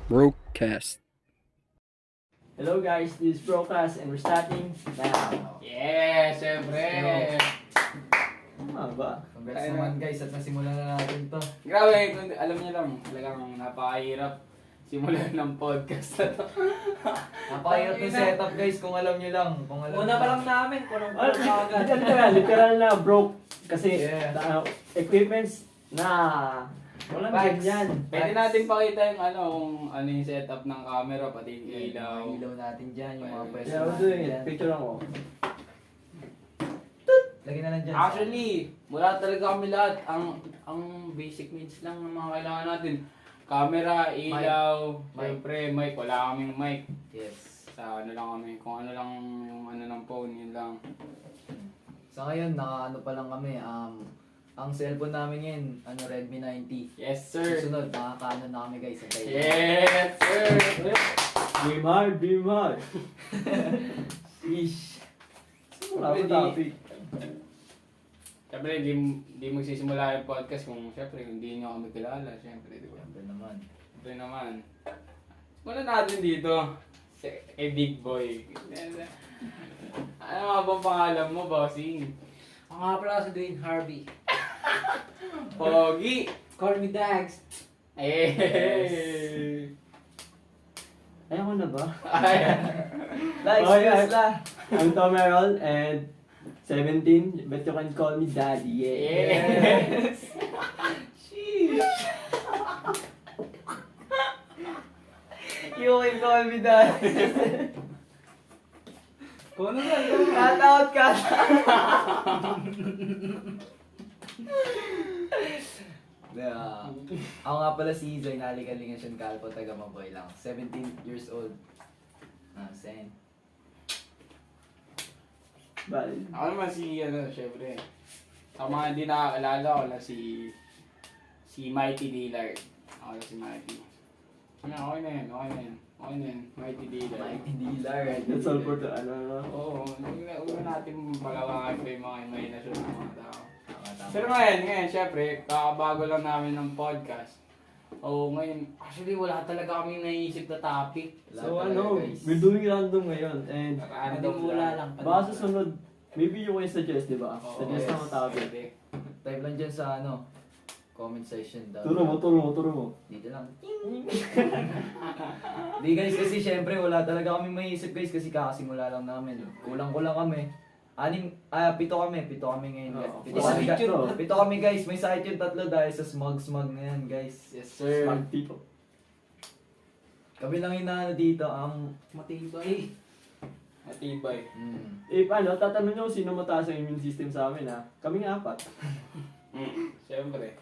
Broadcast. Hello guys, this is Broadcast and we're starting now. Yes, syempre. Tama ba? Congrats naman guys at nasimulan na natin to. Grabe, alam niyo lang, talagang napakahirap simulan ng podcast na to. Napakahirap ng setup guys kung alam nyo lang. Una pa lang namin, kung Ano agad. literal na broke kasi Yeah. equipments na walang Bags. ganyan. Pwede natin pakita yung kung ano yung setup ng camera, pati yung ilaw. Yung ilaw natin dyan, yung mga pwesto Yeah, I was natin doing it. dyan. Picture ako. Lagyan na lang dyan. Actually, wala talaga kami lahat. Ang basic needs lang ng mga kailangan natin. Camera, ilaw, Mic. syempre mic. Wala kaming mic. Yes. Sa ano lang kami, kung ano lang yung ano ng phone, yun lang. Sa ngayon, naka-ano pa lang kami. Ang cellphone namin ngayon, Redmi 90. Yes, sir. Susunod, nakaka-ano na kami guys. Sa Yes, sir. Dream hard, dream hard. Ish. Wala Pwede. pa topic. Siyempre, hindi magsisimula yung podcast kung siyempre hindi nyo kami kilala. Siyempre, di ba? Siyempre naman. Siyempre naman. Wala natin dito. Big Boy. Ano nga bang pangalan mo, bossing? Ako nga pala si Dwayne Harvey. Pogi! Call me Dags. Eh! Ayaw ko na ba? Ay! Okay, I'm Tom Errol and 17, but you can call me Daddy. Yeah. Yes! You can call me that. Kung ano ba? Cut out, cut Yeah. Ako nga pala si Zoy, nalikalingan siya ng Calpo, taga Maboy lang. 17 years old. Sen. Bye. Ako naman siyempre. Sa mga hindi nakakaalala ko lang si Mighty Dillard. Ako lang si Mighty. Okay na yun. Mighty Dillard. Mighty Dillard. That's all for the ano. Oo, huwag na natin palawangan pa yung mga imaginasyon ng mga tao. Tama. Pero ngayon, syempre, kakabago lang namin ng podcast. Oo, ngayon, actually wala talaga kami naisip na topic. So we're doing random ngayon and Panimula lang. baka susunod, maybe you can suggest, di ba? Oo, Suggest yes. na topic. Pwede. Type lang dyan sa comment section daw. Turo mo. Dito lang. Di guys, kasi syempre wala talaga kami maiisip guys kasi kakasimula lang namin. Kulang-kulang kami. Pito kami ngayon guys. Oo. Pito Isa kami, picture, no? pito kami guys, may sakit yung tatlo dahil sa smug na yan guys. Yes, sir. Smart people. Kami lang inaano dito, Matibay. Matibay. If tatanong nyo sino mataas ang immune system sa amin ha? Kami nga apat. Syempre.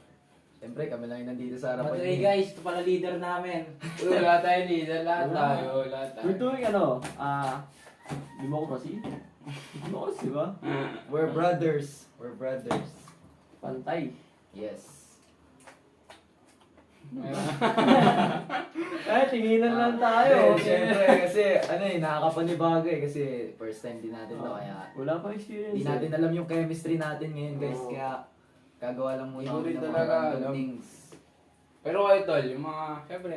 Siyempre kami lang yung nandito sa harapan By the way niyo. guys, ito pala leader namin. Uy, wala tayo leader. Lahat tayo. We're doing democracy? Democracy ba? We're brothers. Pantay. Yes. Tinginan lang tayo. Siyempre kasi nakakapanibago kasi first time din natin to kaya Wala pa experience. hindi natin alam yung chemistry natin ngayon guys Oo. kaya gagawa lang muna Hindi ko kami rin ng mga talaga random alam. things. Pero kayo tol, yung mga, syempre,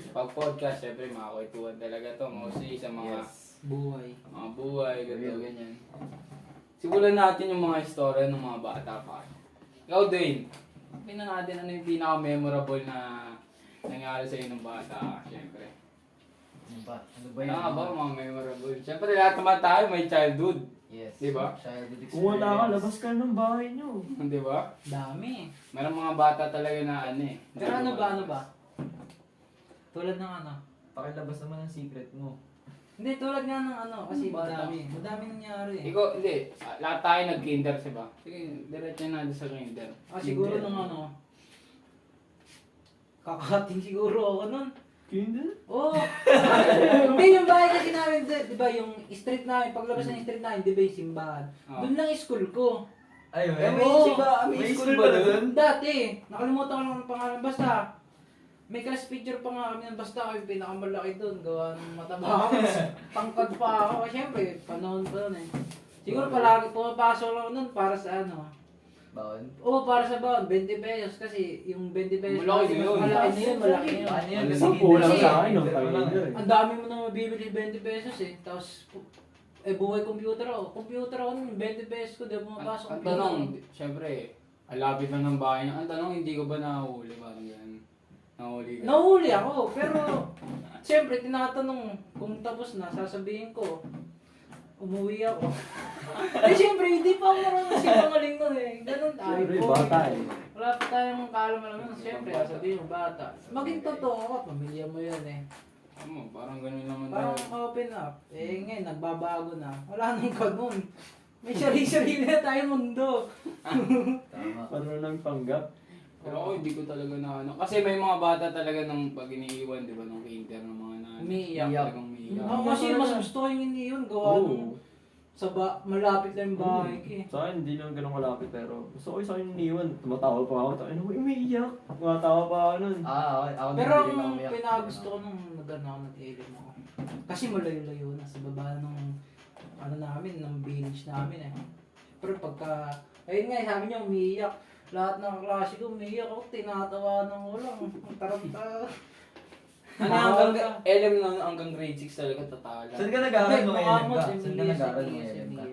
pag podcast, syempre, mga kwentuhan talaga to. Mostly sa mga, Buhay. mga buhay, ganito, Real. ganyan. Simulan natin yung mga istorya ng mga bata pa. Ikaw, Dwayne, sabihin na natin ano yung pinaka-memorable na nangyari sa'yo ng bata, syempre. Ano ba? Ano ba Ano yun? nga ba mga memorable? Syempre, lahat naman tayo may childhood. Yes. Di ba? Childhood experience. Kung wala ka, labas ka ng bahay nyo. Di ba? Dami. Meron mga bata talaga na ano eh. Pero ano ba? Tulad ng ano? Pakilabas naman ang secret mo. Hindi, tulad nga ng ano, kasi Bata. madami nangyari eh. Ikaw, hindi. Lahat tayo nag-kinder, diba? Sige, diretso na natin sa kinder. Siguro nung ano, kakating siguro ako nun. Kinder? Oo. Hindi, yung bahay kasi namin, di ba, yung street namin, paglabas ng street namin, di ba yung simbahan? Ah. Doon lang yung school ko. Ay, Oo. may school ba doon? Dati, nakalimutan ko lang ang pangalan. Basta, may class picture pa nga kami ng basta ako yung pinakamalaki doon. Gawa ng mataba ako. Pangkad pa ako. Siyempre, panahon pa doon eh. Siguro palagi pumapasok ako doon para sa ano. Baon. Oo, para sa baon, 20 pesos kasi yung 20 pesos Malaki na yun. malaki na yun, malaki na yun. Ano yun? Ano Kasi Ang kulang Kasi- sa akin nung Pero lang kinder. Ang dami mo na mabibili 20 pesos eh. Tapos, buhay computer ako. Computer ako nun, 20 pesos ko, di ako mapasok. Ang tanong, syempre, alapit na ng bahay niya. Ang tanong, hindi ko ba nahuli? Parang ganun. Nahuli ka. Nahuli ako, pero siyempre tinatanong kung tapos na, sasabihin ko, umuwi ako. Eh siyempre, hindi pa ako marunong sinungaling nun eh. Ganun tayo. Siyempre, bata eh. Wala pa tayong kaalam-alam nun. Siyempre, sabihin mo, bata. Maging totoo ka, pamilya mo yun eh. Ano, parang ganun naman Parang tayo. open up. Eh ngayon, nagbabago na. Wala nang ganun. May sarili-sarili na tayo mundo. Tama. Parang nang panggap. Pero ako hindi ko talaga na ano. Kasi may mga bata talaga nung pag iniiwan, di ba, nung kinder ng mga nanay. Umiiyak. Talagang umiiyak. Ako kasi mas gusto ko yung hindi yun. Gawa nung malapit lang yung bahay ko eh. Sa akin, hindi naman ganun kalapit, pero gusto ko yung sa akin iniwan. Tumatawa pa ako. Ano mo, umiiyak. Tumatawa pa ako nun. Ako Pero din, hindi ang ako umiyak. pinagusto ko nung nag-ano ako nag-ilim ako. Kasi malayo-layo na sa baba nung ano namin, ng village namin eh. Pero pagka, ayun nga, sabi niya umiiyak. Lahat ng klase ko umiiyak ako, tinatawanan ko lang. Ang taranta. Ano hanggang LM lang hanggang grade 6 talaga tatala. Saan ka nag-aaral mo ngayon ka? Saan ka nag-aaral mo ngayon ka?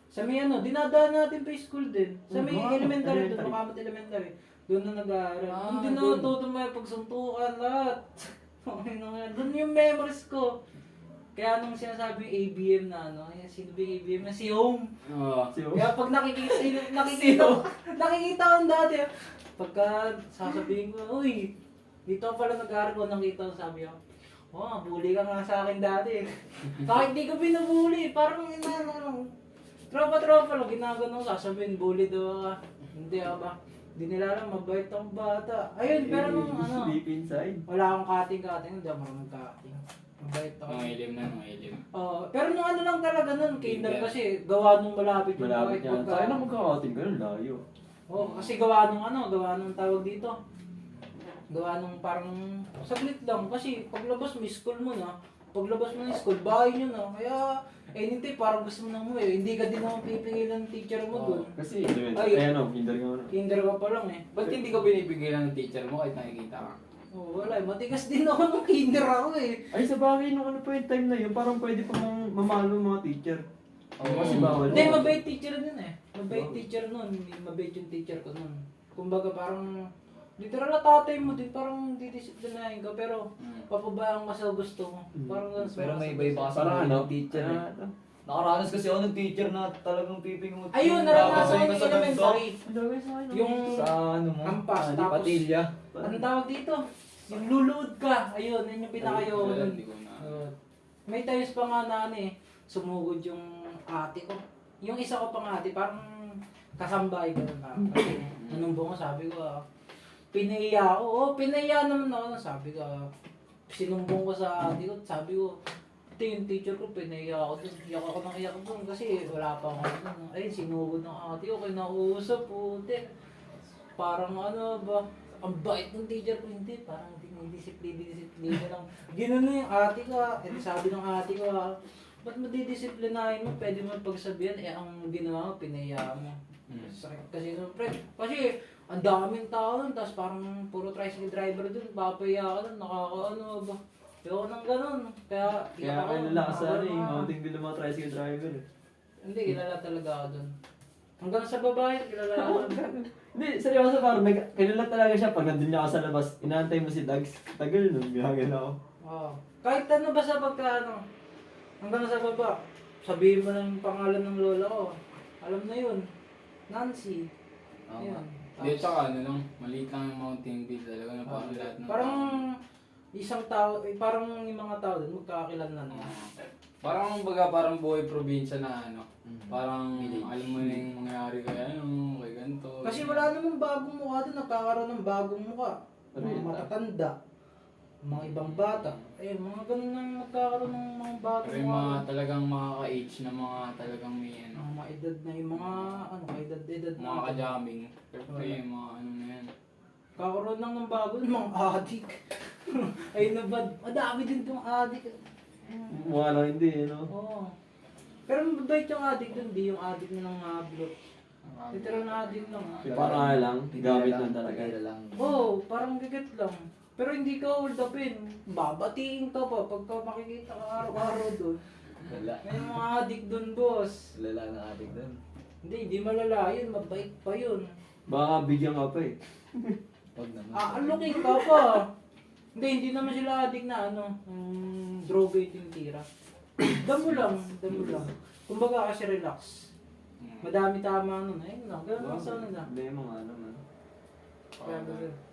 Sa may ano, dinadaan natin pa yung school din. Sa may Makamot elementary, doon, Elementary. Makamot Elementary. Doon na nag-aaral. Ah, Doon din doon. natuto may pagsuntukan lahat. Okay na nga. Doon yung memories ko. Kaya nung sinasabi yung ABM na ano, yan, sino ba yung ABM na si Home? Oo. Kaya pag nakikita ko dati, pagka sasabihin ko, uy, dito ka pala nag-aaral ko, nakita ko, sabi ko, oh, bully ka nga sa akin dati. Kahit di ko binubuli, parang ano, tropa-tropa lang, ginagano, sasabihin, bully daw ka. Hindi ako ba? Hindi nila alam, mabait akong bata. Ayun, pero nung ano, Deep inside. wala akong cutting, hindi ako marunong cutting. Mabait ako. Mga LM na, mga LM. Pero nung ano lang talaga nun, kinder kasi, gawa nung malapit yung Malapit bahay. yan. Sa akin na magkakating ganun, layo. Kasi gawa nung tawag dito. Gawa nung parang saglit lang kasi paglabas mo school mo na, paglabas mo ng school, bahay nyo na. Kaya anytime parang gusto mo nang umuwi, hindi ka din naman pipigilan ng teacher mo dun. Kasi element. Ay, Ay, ano, kinder ka ano. Kinder ka pa lang eh. Ba't hindi ka binibigilan ng teacher mo kahit nakikita ka? Wala eh. Matigas din ako nung kinder ako eh. Ay, sa bagay, nung ano pa yung time na yun, parang pwede pa mamalo mga teacher. Kasi bawal. Hindi, mabait teacher nun eh. Mabait teacher nun. Mabait yung teacher ko nun. Kumbaga parang, literal na tatay mo din, parang didisiplinahin ka, pero papabayaan ka sa gusto mo. Parang ganun sa Pero mga may sa iba-iba gusto. kasi Parang ano, teacher eh. ano, Nakaranas kasi ako ng teacher na talagang piping mo. Ayun, naranasan ko yung elementary. ang dami sa akin. Yung Sa ano mo? Ampas, Di tapos- Patilya. anong tawag dito? Yung luluod ka. Ayun, yun yung pinakayo ko Wala, nun. hindi ko na. May times pa nga na ano eh, sumugod yung ate ko. Yung isa ko pang ate, parang kasambay ko na. Kasi nanumbong ko, sabi ko, pinaiya ako. Oo, pinaiya naman ako. Sabi ko, sinumbong ko sa ate ko, sabi ko, ito yung teacher ko, pinaiya ako dun. Iyak ako ng iyak dun kasi wala pa ako dun. Ayun, sinugod ng ate ko, kinausap, puti. Parang ano ba, ang bait ng teacher ko, hindi, parang dinidisiplina lang. Gano'n na yung ate ko, sabi ng ate ko, ba't mo didisiplinahin mo, pwede mo pagsabihan, ang ginawa mo, pinaya mo. Sakit kasi siyempre, kasi ang daming tao nun, tapos parang puro tricycle driver dun, papaya ka dun, nakakaano ba. Ayoko nang ganun, kaya Kilala ka sa ano eh, mounting bill ng mga tricycle driver eh. Hindi, kilala talaga ako dun. Hanggang sa babae, kilala ako dun. Hindi, seryoso parang kilala talaga siya pag nandun niya ako sa labas, inaantay mo si Dags. Tagal nun, bihagan ako. Oo. Kahit ano ba sa pagkaano, hanggang sa baba, sabihin mo ng pangalan ng lola ko. Alam na yun. Nancy. Yun. Hindi, tsaka ano lang, maliit lang yung mountain bill talaga na parang lahat ng Parang isang tao, parang yung mga tao doon magkakakilan na. Parang baga parang buhay probinsya na ano. Parang alam mo na yung mangyayari kay ano, kay ganito. Kasi wala namang bagong mukha doon, nagkakaroon ng bagong mukha. Mga Right. matatanda, mga ibang bata. Mga ganun na yung magkakaroon ng mga bagong Pero yung mukha. mga talagang mga ka-age na mga talagang may ano, Mga edad na yung mga, edad na. mga ka-jamming. Pero yung mga ano na yan. Kakaroon lang ng bago, mga adik. Ayun na ba, madami din tong adik. Mukha lang hindi, ano. Oo. Pero mabait yung adik dun, di yung adik na ng blok. Literal na addict lang. Parang nga lang, gamit lang talaga. Tira lang. Oo, parang gagat lang. Pero hindi ka hold upin. Babatiin ka pa pagka makikita ka araw-araw doon. Wala. May mga addict doon, boss. Lala ng adik doon. Hindi malala yun. Mabait pa yun. Baka bigyan ka pa eh. Wag naman. Aalukin ka pa. Hindi naman sila addict na droga yung tira. Damo lang. Kumbaga kasi relax. Madami tama nun. Ayun lang, ganun lang sana na. Hindi mo nga naman.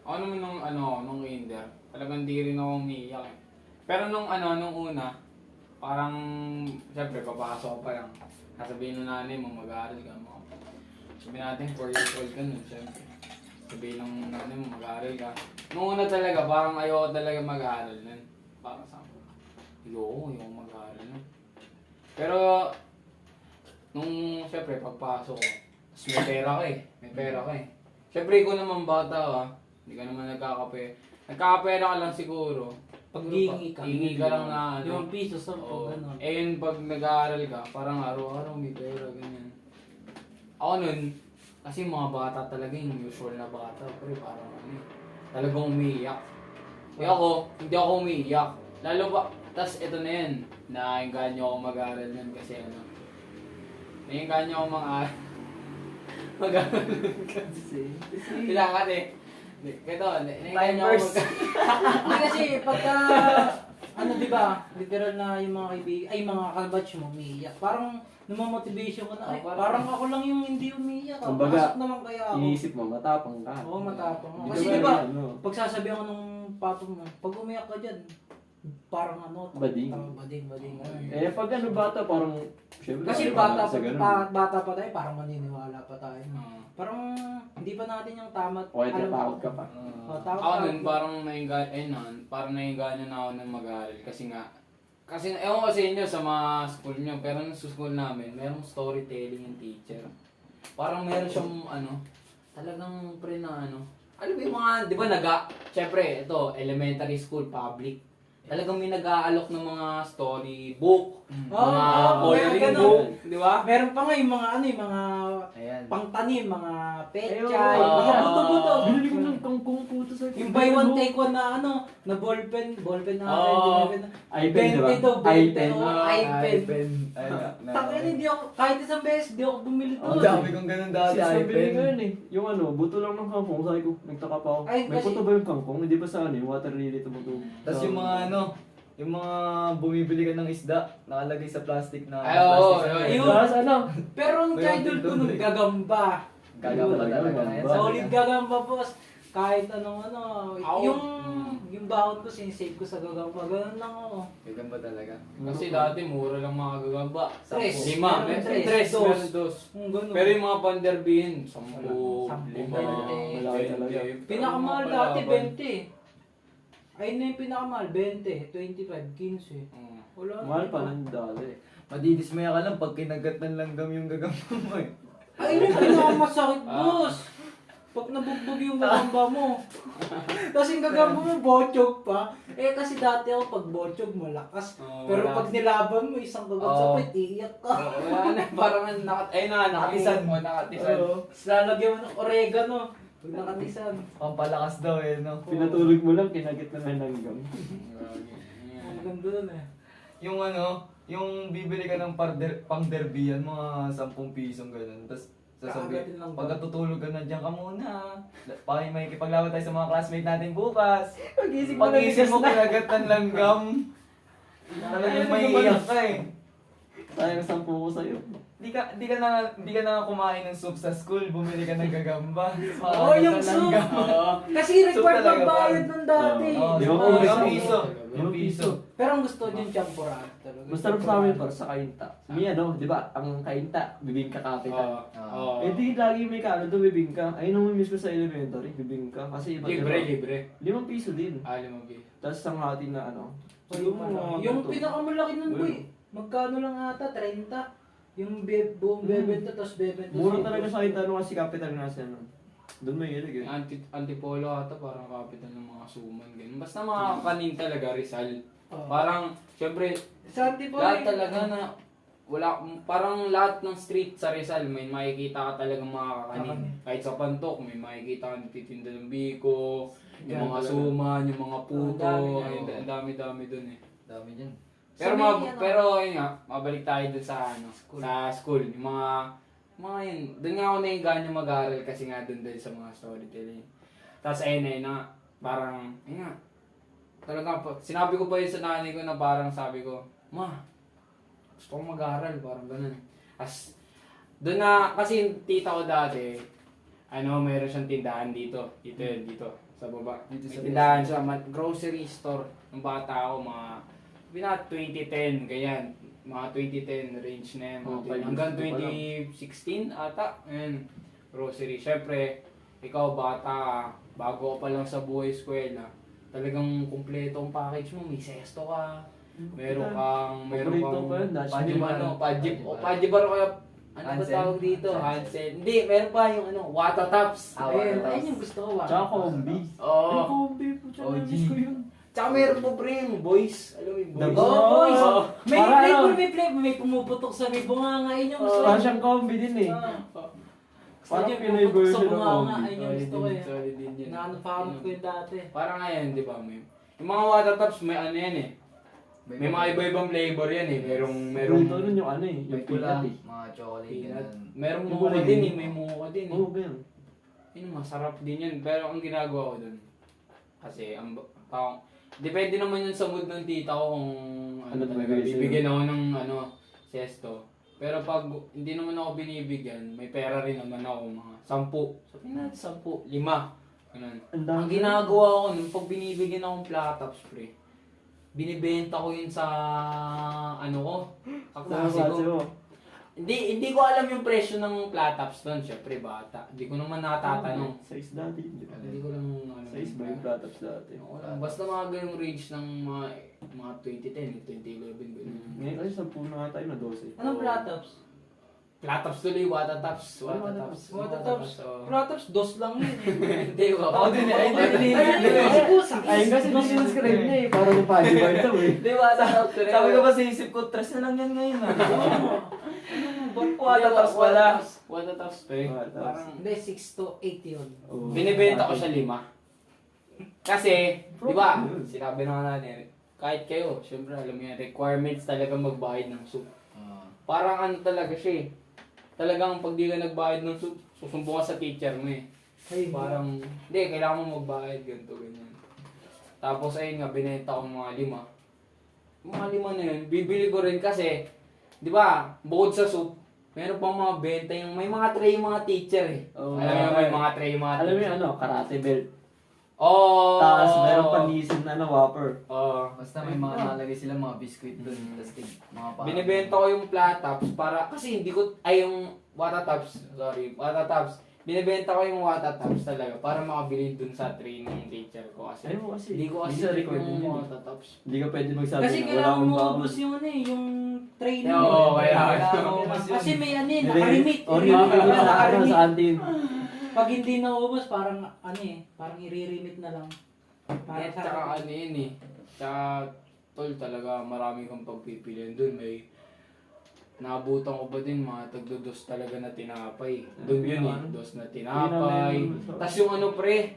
Ako naman nung kinder, talagang di rin ako umiiyak eh. Pero nung una, parang, syempre, papasok pa lang. Sasabihin ng nanay mo, mag-aaral ka mo. Sabihin natin, 4 years old ka nun, syempre. Sabihin ng nanay mo, mag-aaral ka. Nung una talaga, parang ayoko talaga mag-aaral nun. Parang sabi ko, ayoko mag-aaral nun. Pero, nung, syempre, pagpasok ko, tapos may pera ka eh. Syempre, ikaw naman bata ka, hindi ka naman nagkakape. Nagkakapera ka lang siguro. Pag hihingi ka. Hihingi ka lang na 5 piso, 10, Oo. gano'n. Eh yun, pag nag-aaral ka, parang araw-araw may pera, ganyan. Ako nun, kasi mga bata talaga yung usual na bata, pero parang talagang umiiyak. Eh ako, hindi ako umiiyak. Lalo pa, tas ito na yun, naiinganyo ako mag-aaral nun kasi naiinganyo ako mag-aaral nun kasi. Kailangan eh. Ito, naiinganyo ako Hindi kasi pagka, di ba, literal na yung mga mga kabatch mo umiiyak. Parang namamotivation ko na, parang ako lang yung hindi umiiyak. Kumbaga, Pasok naman kaya ako. Iniisip mo, matapang ka. Oo, matapang ako. Hindi Kasi ka di ba, ano, pagsasabihan ko nung papa mo, pag umiyak ka dyan, parang Bading. bading. Eh pag bata, parang, syempre, Kasi parang bata sa ganun. bata pa tayo, parang maniniwala pa tayo. Oo. Parang hindi pa natin yung tama. O kaya takot ka pa. Takot Ako ka. nun, parang naiinganyo na ako ng mag-aaral kasi ewan ko sa inyo sa mga school nyo, pero sa school namin, merong storytelling yung teacher. Parang meron siyang talagang alam mo yung mga, di ba syempre, ito, elementary school, public. Talagang may nag-aalok ng mga story book, mga coloring ganun. book, di ba? Meron pa nga yung mga mga Ayan. pangtanim, mga Ayun, pechay, oo. mga buto-buto. Binili ko ng kangkong puto sa Yung buy one take one na na ballpen na Oo. iPen, di ba? 20 daw, 20 iPen. iPen. Takyan, hindi ako, kahit isang beses, hindi ako bumili Ang doon. dami kong ganun dati, Since nabili ko iPen. yun eh. Yung buto lang ng kangkong. Sabi ko, nagtaka pa ako. Ay, May kasi- puto ba yung kangkong? Hindi ba sa yung water lily tumutubo? Tapos yung mga yung mga bumibili ka ng isda, nakalagay sa plastic na Ay, oo, plastic. yun. Tapos Pero ang May childhood ko one nung take gagamba. Gagamba talaga. Gagamba. Ayan, Solid sabi gagamba, boss. Kahit anong Ako, yung baon ko, sinisave ko sa gagamba. Ganun lang ako. Gagamba talaga. Kasi dati mura lang mga gagamba. Tres. 5, Meron dos. meron dos. Ganun. Pero yung mga panderbihin, 10, Sampu, 5, malaki talaga. Pinakamahal dati, 20. Ayun na yung pinakamahal, 20, 25, 15. Wala na. Mahal pa lang dati. Madidismaya ka lang pag kinagat ng langgam yung gagamba mo eh. Ay, yung pinakamasakit, boss. Pag nabugbog yung gagamba mo. Tapos yung gagamba mo, bochog pa. Eh, kasi dati ako, pag bochog, malakas. Pero wala. pag nilaban mo, isang gagamba, iiyak ka. Wala na, parang nakatisan mo, nakatisan. Tapos lalagyan mo ng oregano. Pag nakatisan. Pampalakas daw eh, no? Pinatulog mo lang, kinagit na ng langgam. Ang ganda nun eh. Yung yung bibili ka ng pang-derbian, mga 10 pisong ganun. Tapos Kakagatin sasabihin, lang ba? pagkatutulog ka na, diyan ka muna. May kipaglaban tayo sa mga classmate natin bukas. Pag-isip Pag-isip mo kinagat ng langgam. Talagang may iyak ka eh. Sayang 10 ko sa'yo. Di ka na kumain ng soup sa school, bumili ka ng gagamba. Oo, yung soup! Kasi required talaga, magbayad nun dati. Oo, Limang limang piso. piso. 5 piso. Pero ang gusto din champurado talaga. Masarap sa amin para sa kainta. Di ba? Ang kainta, bibingka capital. Eh di lagi may kano doon bibingka. Ayun naman mismo sa elementary, bibingka. Kasi iba Libre. 5 piso din. 5 piso. Tapos ang hati na Yung pinakamalaki nun, boy. Magkano lang ata? 30. Yung buong bebenta, tapos bebenta. Mura talaga sa kainta nung kasi capital nga siya nun. Doon may ilig eh. Antipolo ata, parang kapitan ng mga suman. Ganun. Basta mga kanin talaga, Rizal. Oo. Parang, syempre, Sa Antipolo. lahat talaga na wala, parang lahat ng street sa Rizal, may makikita ka talagang mga kakanin. Kahit sa Pantok, may makikita ka nagtitinda ng biko, yung mga suman, yung mga puto, ang dami-dami dun eh. Dami dyan. Pero, So, may pero yun nga, mabalik tayo dun sa, sa school. Yung mga yun, dun nga ako naiganyo mag-aaral kasi nga dun sa mga storytelling. Tapos ayun na, parang, ayun nga, talaga, sinabi ko pa yun sa nanay ko na parang sabi ko, Ma, gusto kong mag-aaral, parang ganun. As, doon na, kasi yung tita ko dati, meron siyang tindahan dito. Dito, sa baba. Dito May sa tindahan siya, grocery store. Nung bata ako, mga 2010, ganyan. Mga 2010 range na yan. Hanggang 2016 ata. Ayan, grocery. Siyempre, ikaw bata, bago ka pa lang sa buhay eskwela, talagang kumpleto ang package mo. May sesto ka, meron kang pajibar kaya ano ba Hansel? tawag dito? Hansel. Hindi, meron pa yung Wata Tops. Ayun, ayun yung gusto ko. Tsaka combi. Oo. Ay, combi po. Tsaka OG. namiss ko yun. Tsaka meron po pre yung boys. Alam mo yung boys? Oh, boys! Oo. May Para flavor, ano? may pumuputok sa may bunganga. Ayun yung gusto ko. Parang siyang combi din eh. Parang Yung Pinoy pumuputok sa version ng bunganga. combi. Ayun yung gusto ko eh. Solid din yun. Naano-farm ko yung dati. Parang ngayon, di ba? Yung mga Wata Tops, may ano yan eh. May mga iba-ibang flavor yan eh. Merong Ito nun yung ano eh. May Yung pula, peanut eh. mga chocolate, peanut. ganun. Merong Yung muka kulay din green. eh. May muka din eh. Oo, ganyan. Yun, masarap din yun. Pero ang ginagawa ko dun, kasi depende naman yun sa mood ng tita ko kung Ano talaga, talaga sa'yo? bibigyan ako ng sesto. Pero pag hindi naman ako binibigyan, may pera rin naman ako, mga 10. Sabihin natin 10, 5. Ganun. Ang dami. Ang ginagawa ko nun, pag binibigyan akong platops, pre, binibenta ko yun sa kaklase ko. Hindi ko alam yung presyo ng platops doon, syempre bata. Hindi ko naman natatanong. Size dati. Hindi ko lang Size ba yung platops dati? Basta mga ganyung range ng mga 2010, 2011, ganun. Ngayon kasi 10 na tayo na 12. Anong platops? Platops tuloy, Wata Tops. Wata Tops. Wata Tops. Oo. Platops, dos lang yun eh. Hindi, Ako din eh, ay, din eh. Ayun kasi nung sinuscribe niya eh. Parang yung pajibar ito eh. Di ba, sabi ko ba sa isip ko, tres na lang yan ngayon ah. Wata Tops wala. Wata Tops, pre. Wata Tops. Parang Hindi, 6 to 8 yun. Oo. binibenta ko siya 5. Kasi, di ba, sinabi na nga natin, kahit kayo, syempre alam mo yan, requirements talaga magbayad ng soup. Parang ano talaga siya eh. Talagang pag di ka nagbayad ng soup, susumbong ka sa teacher mo eh. Parang, hindi, kailangan mo magbayad, ganito, ganyan. Tapos ayun nga, binenta ko mga 5. Yung mga 5 na yun, bibili ko rin kasi, di ba, bukod sa soup, meron pang mga benta yung, may mga tray yung mga teacher eh. Oo. Alam mo may mga tray yung mga Alam mo teacher. yung karate belt. Oh! Tapos meron pa nisin na Whopper. Oh. Basta may mga nalagay sila mga biscuit doon, tapos mga parang... Binibenta ko yung platops para, kasi hindi ko, yung Wata Tops, binibenta ko yung Wata Tops talaga para makabili dun sa training ng teacher ko kasi. Ayun mo kasi. Hindi ko kasi Hindi sa trip record yung yun eh. Wata Tops. Hindi ka pwede magsabi Kasi na wala kailangan akong mo baon. ubus yung yung training. Oo, kaya. Kasi may nakarimit. O, rimit sa Nakarimit. sa canteen. Pag hindi naubos, parang parang i-remit na lang. Para At saka ano yun eh. Tsaka, tol talaga marami kang pagpipilian dun. May naabutan ko ba din mga tagdodos talaga na tinapay. Doon yun eh, dos na tinapay. Tapos yung pre,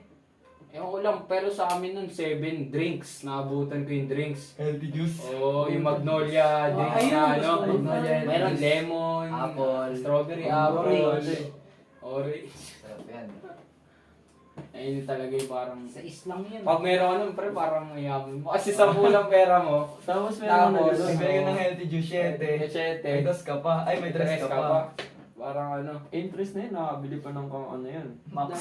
ewan ko lang, pero sa amin nun 7 drinks. Naabutan ko yung drinks. Healthy juice. Oo, yung Magnolia drinks ayun, na gusto ko yun. Magnolia, meron lemon, Apple, strawberry, orange. orange. Sarap yan. Ayun talaga yung parang, Sa islang yun. pag meron pre, parang mayaman mo. Kasi 10 lang pera mo. Tapos meron na Tapos, gano'n. Nagbigay ka ng healthy juice, 7. Siyete. May dos ka pa. Ay, may dress ka pa. Parang Interest na yun, nakabili pa ng kung ano yun. Max.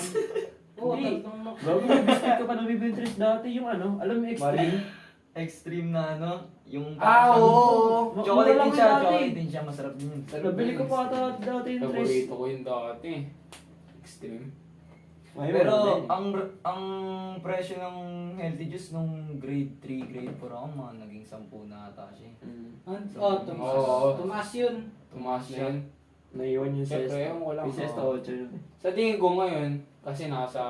Oo, Hindi. tatlong Max. Bago may biscuit ka pa nabibili interest dati, yung alam mo yung extreme? Extreme na yung... oo. Chocolate Mura lang din siya, yun dati. chocolate din siya. Masarap din yun. Nabili ko pa ata dati interest. Paborito ko yun dati. Extreme. Ngayon, Pero wala na ang presyo ng healthy juice nung grade 3, grade 4 ako, mga naging 10 na ata siya. Oh, tumaas. Oo. Tumaas yun. Tumaas na yun. Naiwan yung Siyempre, sesto. ewan ko lang, Yung sesto, oo. 8 yun. Sa tingin ko ngayon, kasi nasa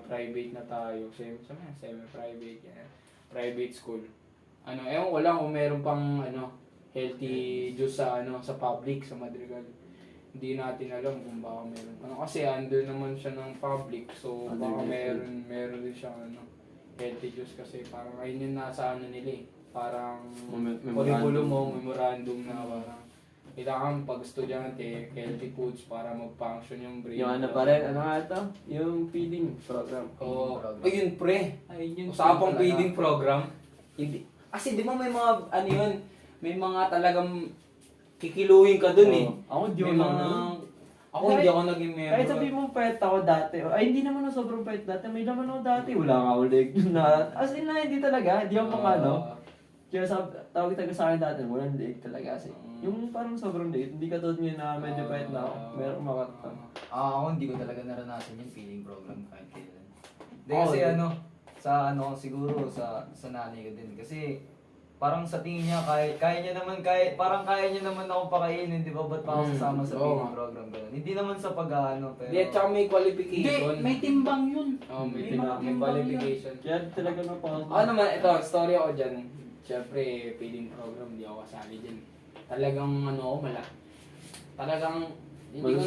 private na tayo. Semi-private yan. Private school. Ewan ko lang kung meron pang healthy juice sa sa public, sa Madrigal. Hindi natin alam kung baka meron. Kasi under naman siya ng public, so baka meron din siya healthy juice kasi parang ayun yung nasa nila eh. Parang curriculum mo, memorandum na parang kailangan pag estudyante, healthy foods para mag-function yung brain. Yung pa rin, nga ito? Yung feeding program. Ayun pre. Ayun yung Usapang feeding program. Hindi. Kasi di ba may mga, yun, may mga talagang kikiluhin ka dun eh. Ako, May mga, hindi ako naging member. Kahit sabihin mo pet ako dati, ay hindi naman ako sobrang pet dati, may naman ako dati, wala nga ako leg na, as in na hindi talaga, hindi ako kaya tawag talaga sa akin dati, walang leg talaga kasi. Yung parang sobrang leg, hindi ka tulad ngayon na medyo pet na ako, meron makatan. Ako hindi ko talaga naranasan yung feeding program kahit kailan. Hindi Oo, kasi yun. sa siguro sa nanay ko din. Kasi parang sa tingin niya, kaya niya naman ako pakainin, di ba? Ba't pa ako sasama sa feeding program? Ganun. Hindi naman sa pag-ano, pero... Hindi, at saka may qualification. May timbang yun. May qualification. Kaya talaga na pa. Naman, ito, story ako dyan. Siyempre, feeding program, hindi ako kasali dyan. Talagang talagang hindi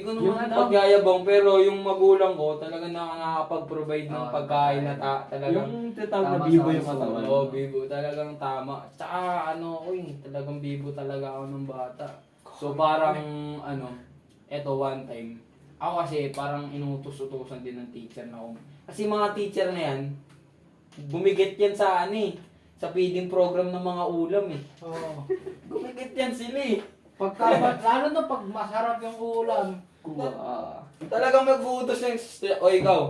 ko naman pagyayabang, pero yung magulang ko talagang nakakapag-provide ng pagkain na talagang Yung tinatawag na bibo yung katawan. Oo, bibo talagang tama. Tsaka talagang bibo talaga ako ng bata. So parang eto one time, ako kasi parang inutos-utosan din ng teacher na ako. Kasi mga teacher na yan, bumigit yan sa sa feeding program ng mga ulam eh. Oo. Bumigit yan sila eh. Lalo na pag masarap yung ulam. Talagang mag-uutos ng o ikaw,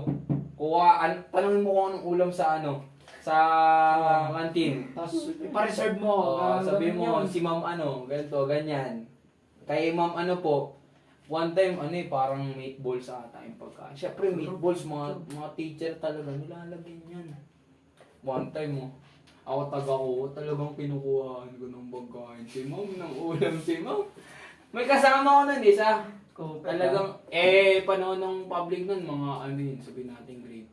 tanongin mo kung anong ulam sa sa kantin. Tapos ipa-reserve mo. Sabi mo, yun. si ma'am ganito, ganyan. Kay ma'am po, one time parang meatballs ata yung pagkain. Siyempre meatballs, mga teacher talaga, nilalagyan yan. One time ako talagang kinukuhaan ko ng pagkain. Si ma'am ng ulam, si ma'am. May kasama ko nun isa. Talagang, panahon ng public nun, mga sabihin natin grade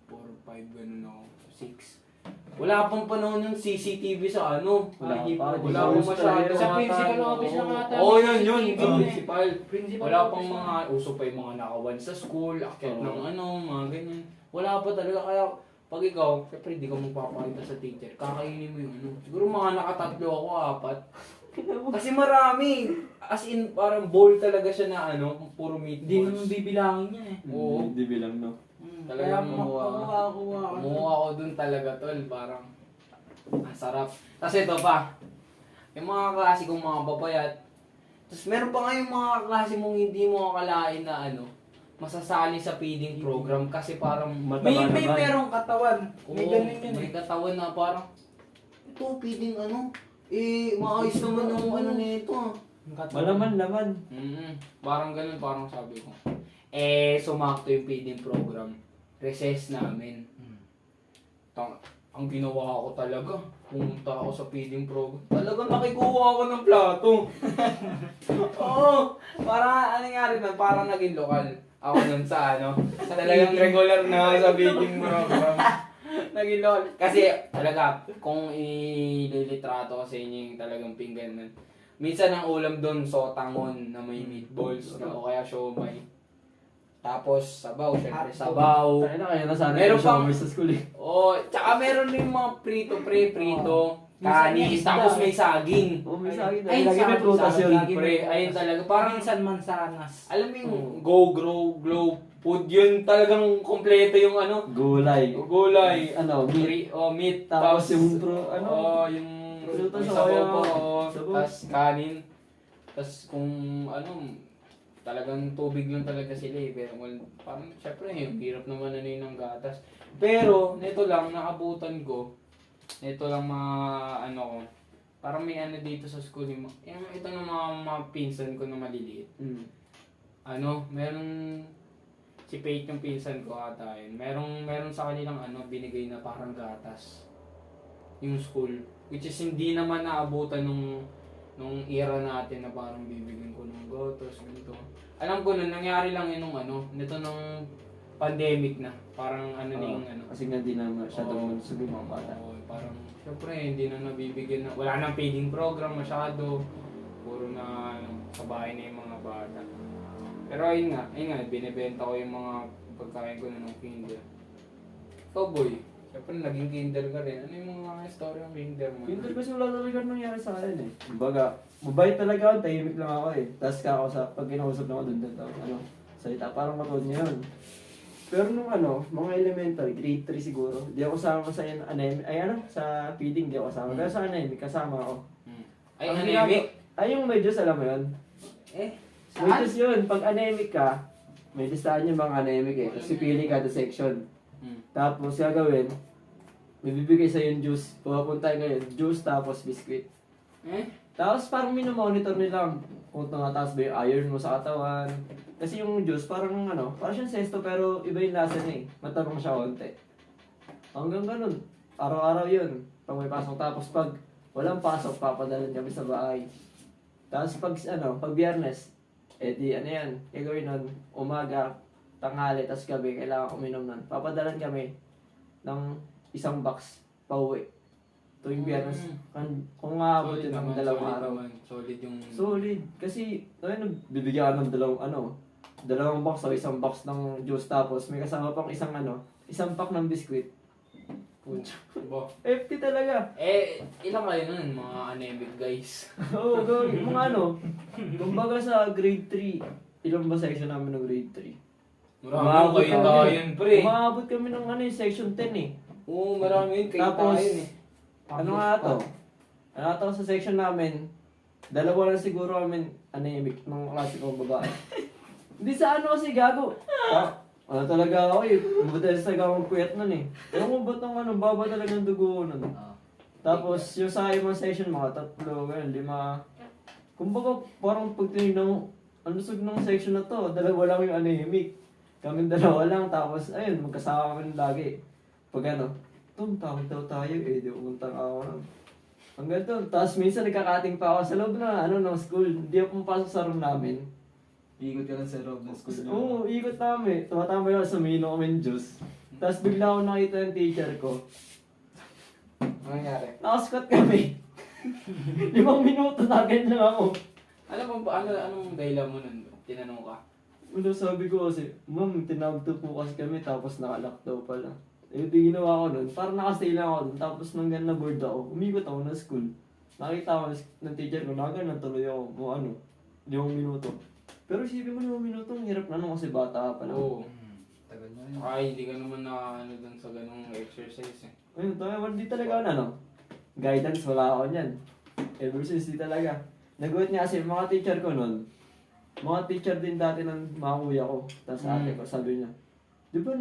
4, 5, ganun ako, 6. Wala pang panahon ng CCTV sa Wala pang masyado. Sa principal office na ata. Oo, yun, CCTV. principal. Principal Wala office pang na. uso pa yung mga nakawan sa school, akyat ng mga ganyan. Wala pa talaga, kaya pag ikaw, syempre hindi ka magpapakita sa teacher, kakainin mo yung siguro mga nakatatlo ako, 4. Kasi marami. As in, parang bowl talaga siya na puro meatballs. Hindi naman bibilangin yan eh. Oo. Hindi bilang Talagang kuha. kumuha ako dun talaga, tol. Parang, sarap. Kasi ito pa, yung mga klase kong mga babayat, tapos meron pa nga yung mga klase mong hindi mo akalain na masasali sa feeding program kasi parang May merong katawan. May ganun yun may eh. katawan na parang ito feeding maayos naman yung nito Yung katawan. Malaman. Parang ganun, parang sabi ko. Sumakto yung feeding program. Recess namin. Ang ginawa ko talaga, pumunta ako sa feeding program. Talagang nakikuha ako ng plato. Oo. Parang nangyari na, parang naging lokal. Ako nun sa talagang regular na sa feeding program. Naging lokal. Kasi talaga, kung ililitrato ko sa inyo yung talagang pinggan nun. Minsan ang ulam doon, sotangon na may meatballs o kaya siomay. Tapos sabaw, syempre sabaw. Tayo na kaya nasana Meron yung pang- showers sa school eh. Tsaka meron din mga prito, kanis, tapos may saging. May saging Ay, lagi may saging, prutas yun. saging. Pre, ayun talaga. Parang, Minsan mansanas. alam mo yung go, grow, glow food, yun talagang kompleto yung Gulay. gulay. Meat. Meat, Tapos yung yung may prutas, sabaw o po, kaya sabaw. tapos kanin. Tapos kung talagang tubig lang talaga sila eh. Pero parang syempre yung hirap naman yun ng gatas. Pero nito lang naabutan ko. Nito lang ko. Parang may dito sa school yung ito ng mga pinsan ko na maliliit. Meron si Pate yung pinsan ko ata yun. Meron sa kanilang binigay na parang gatas. Yung school. Which is hindi naman naabutan nung era natin na parang bibigyan ko ng gatas, ganito. Alam ko na nangyari lang yun nito nung pandemic na. Parang ano na yung ano. Kasi nga di na masyadong mansugin mga bata. Oo, parang, syempre, hindi na nabibigyan na, wala nang feeding program masyado. Puro na, ano, sa bahay na yung mga bata. Pero ayun nga, binibenta ko yung mga pagkain ko na ng kinder. Ikaw, boy, syempre naging kinder ka rin. Ano yung mga story ng kinder mo? Kinder kasi wala talaga nangyari sa akin eh. Kumbaga, mabait talaga ako, tahimik lang ako eh. Tapos pag kinausap na ako dun, ano, salita, parang matulad niya yun. Pero nung mga elementary, grade 3 siguro, di ako kasama sa sa feeding, di ako kasama. Pero sa anemic, kasama ako. Ay, Ang anemic? Ay, yung may Diyos, alam mo yun? May Saan? Diyos yun. Pag anemic ka, may listahan yung mga anemic eh. Tapos pipili ka the section. Tapos gagawin, bibigay sa yung juice. Pupunta ngayon, juice tapos biscuit. Tapos parang minomonitor nila kung tumataas ba yung iron mo sa katawan. Kasi yung juice parang parang siyang sesto pero iba yung lasa niya eh. Matabang siya konti. Hanggang ganun. Araw-araw yun. Pag may pasok tapos pag walang pasok, papadalan kami sa bahay. Tapos pag Biyernes, di yan, gagawin nun, umaga, tanghali, tapos gabi, kailangan uminom nun. Papadalan kami ng isang box pauwi. Tuwing Biyernes, kung maabot yun ng dalawang araw. Solid yung... Solid. Kasi, bibigyan ka ng dalawang box o isang box ng juice tapos may kasama pang isang pack ng biskuit. Bo. FT talaga. Ilang kayo nun, mga anemic guys? Oo, mga kumbaga sa grade 3, ilang ba section namin ng grade 3? Marami kayo tayo pre. Umabot kami ng section 10 eh. Oo, marami yun kayo Tapos, tayo eh. ano nga to? Sa section namin, dalawa lang siguro kami anemic ng klase kong babae. Hindi sa kasi gago. Talaga ako eh. Madalas talaga akong puyat nun eh. Ewan ko ba't baba talaga ng dugo ko nun. Tapos yung sa ibang session, mga 3, ganun, 5. Kumbaga parang pag tinignan mo, ang lusog ng section na to, dalawa lang yung anemic. Kaming dalawa lang, tapos ayun, magkasama kami lagi. Pag tawag daw tayo di umuntang ako nun. Hanggang doon. Tapos minsan nagkakating pa ako sa loob na ng school. Hindi ako pumapasok sa room namin. Ikot ka lang sa loob ng school niyo. Oo, ikot namin. Tumatambay ako sa mino kami ng juice. Tapos bigla ako nakita ng teacher ko. Ano nangyari? Nakasquat kami. 5 minuto na ganyan lang ako. Anong dahilan mo nun? Tinanong ka? Sabi ko kasi, ma'am, tinawag to po kasi kami tapos nakalock daw pala. Di ginawa ko nun. Parang nakastay lang ako dun. Tapos nang na board ako, umikot ako ng school. Nakita ko ng teacher ko, naganan tuloy ako. 5 minuto. Pero isipin mo 5 minuto, ang hirap na kasi bata pa lang. Oo. Tagal na yun. Ay, hindi ka naman na dun sa ganung exercise eh. Ayun, di talaga guidance, wala ako niyan. Ever since, di talaga. Nagulat niya kasi mga teacher ko nun, mga teacher din dati ng mga kuya ko. Tapos ate ko, sabi niya, di ba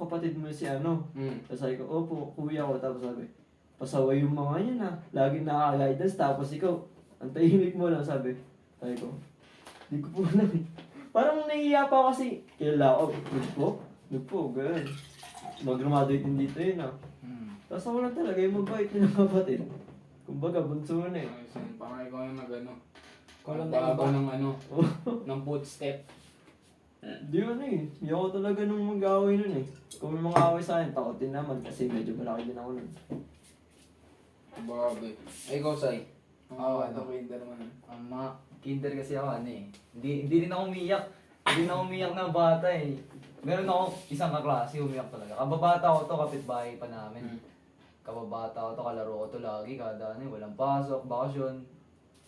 kapatid mo si Tapos sabi ko, opo, kuya ko. Tapos sabi, pasaway yung mga yan laging nakaka-guidance. Tapos ikaw, ang tahimik mo lang, sabi ko, di ko po alam eh. Parang nahihiya pa ako kasi, kilala ako, nagpo, ganun. Mag-graduate din dito yun Tapos ako lang talaga yung mabait ng kapatid. Kumbaga, bunso na eh. Parang ikaw yung Kolong nagbago ng ng footstep. Di hindi ako talaga nung mag-away nun eh. Kung may mga away sa akin, takotin naman kasi medyo malaki din ako nun. Babe. Ay, ikaw, Sai. Ito kinder man. Mga kinder kasi ako hindi din ako umiyak. Hindi na umiyak na bata eh. Meron ako isang kaklase, umiyak talaga. Kababata ko to, kapitbahay pa namin. Kababata ko to, kalaro ko to lagi, kada walang pasok, bakasyon.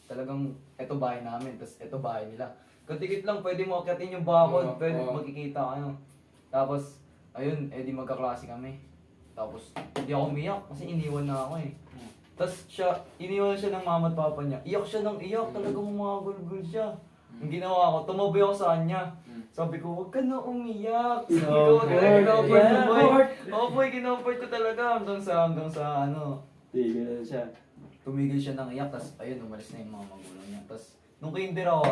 Talagang eto bahay namin, tapos eto bahay nila. Katikit lang, pwede mo akitin yung bakod, pwede magkikita kayo. Tapos, ayun, di magkaklase kami. Tapos, hindi ako umiyak kasi iniwan na ako eh. Tapos iniwan siya ng mama at papa niya. Iyak siya ng iyak, talagang umagulgul siya. Ang ginawa ko, tumabi ako sa kanya. Sabi ko, huwag ka na umiyak. Ikaw talaga, kinoport ko talaga hanggang sa Tigil na siya. tumigil siya ng iyak, tapos ayun, umalis na yung mga magulang niya. Tapos, nung kinder ako,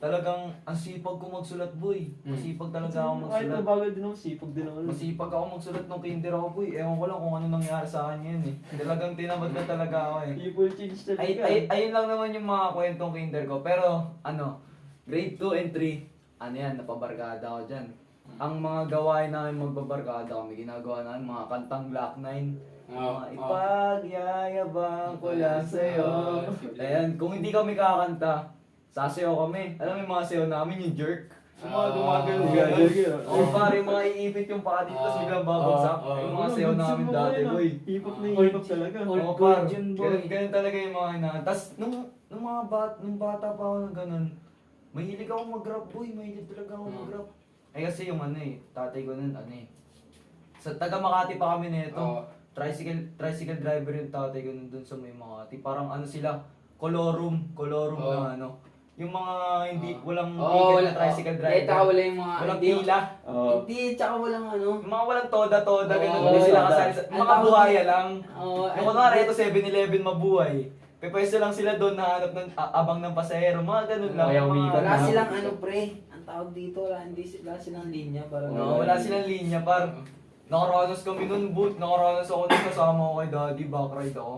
talagang ang sipag ko magsulat, boy. Masipag talaga ako Kahit magsulat. mabagal din ako, sipag din ako. Masipag ako magsulat nung kinder ako, boy. Ewan ko lang kung ano nangyari sa akin yun eh. Talagang tinamad na talaga ako eh. People change talaga. Ayun lang naman yung mga kwentong kinder ko. Pero, grade 2 and 3, napabarkada ako dyan. ang mga gawain namin magbabarkada kami, ginagawa namin mga kantang Glock 9. Oo, Mga ipagyayabang ko lang sa'yo. Ayan, kung hindi kami kakanta, sasayaw kami. Alam mo yung mga sayaw namin, yung jerk. Yung mga gumagano. O pare, mga iipit yung paa dito, tapos biglang babagsak. Yung mga sayaw namin dati, boy. Hip-hop na hip-hop talaga. Old Oo, gold par. yun, boy. Ganun talaga yung mga ina. Tapos, nung bata pa ako ng ganun, mahilig ako mag-rap, boy. Mahilig talaga ako mag-rap. Eh kasi yung tatay ko nun, sa taga Makati pa kami nito. Oo. Tricycle driver yung tatay ko nun dun sa may Makati. Parang sila, colorum Oo. na yung mga hindi, walang Oo, tigil na tricycle driver. Tsaka wala yung mga... Walang hindi- pila. Oo. Hindi, tsaka walang ano. Yung mga walang toda-toda, ganun. Oo, Hindi sila toda. kasali sa... Ang Mga tawag buhaya din- lang. Oo. Yung kunwari, ito 7-Eleven mabuhay. Pepwesto lang sila doon na hanap ng abang ng pasahero. Mga ganun lang. Kaya mga- umiikot Wala na. silang ano pre, ang tawag dito, wala silang linya para No, wala silang linya, par. Nakaranas kami nun, boot. Nakaranas ako nun, kasama ko kay daddy, backride ako.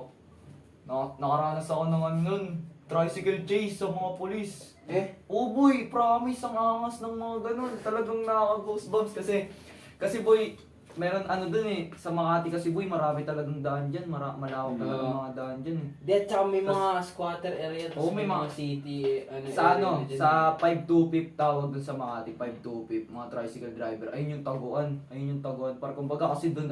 Nakaranas ako ng nun, tricycle chase sa mga polis. Oh boy, promise, ang angas ng mga ganun. Talagang nakaka-goosebumps kasi boy, meron dun sa Makati kasi boy, marami talagang daan dyan. Malawak talagang mga daan dyan eh. Di, at saka may mga squatter area, Oo, may mga city, Sa 525 tawag dun sa Makati, 525, mga tricycle driver. Ayun yung taguan. Para kumbaga kasi dun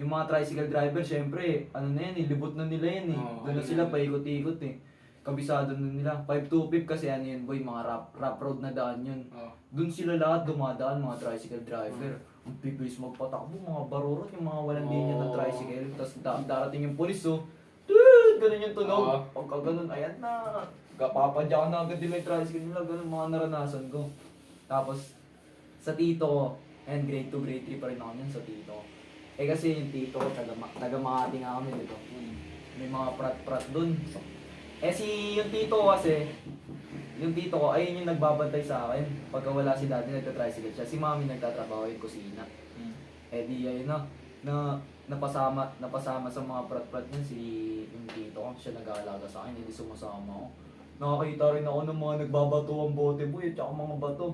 yung mga tricycle driver, syempre, libot na nila yan eh. Oo, Doon na ayun sila na. paikot-ikot eh. Kabisado na nila. 525 kasi yun boy, mga rap road na daan yun. Oo. Doon sila lahat dumadaan, mga tricycle driver. Ang bibilis magpatakbo, mga barurot, yung mga walang linya ng Oo. tricycle. Tapos darating yung polis, dude, ganun yung tunog. Oo. Pagka ganun, ayan na. Papadya na agad nila yung tricycle nila, ganun mga naranasan ko. Tapos, sa tito ko, and grade 2, grade 3 pa rin ako nun sa tito ko. Eh kasi yung tito ko, taga Makati nga kami dito. May mga prat-prat dun. Eh yung tito ko kasi, ayun yung nagbabantay sa akin. Pagka wala si daddy, nagtatricycle siya. Si mami nagtatrabaho yung kusina. Eh di ayun napasama sa mga prat-prat niya yung tito ko. Siya nag-aalaga sa akin, hindi sumasama ako. Nakakita rin ako ng mga nagbabato ang bote boy, at saka mga bato.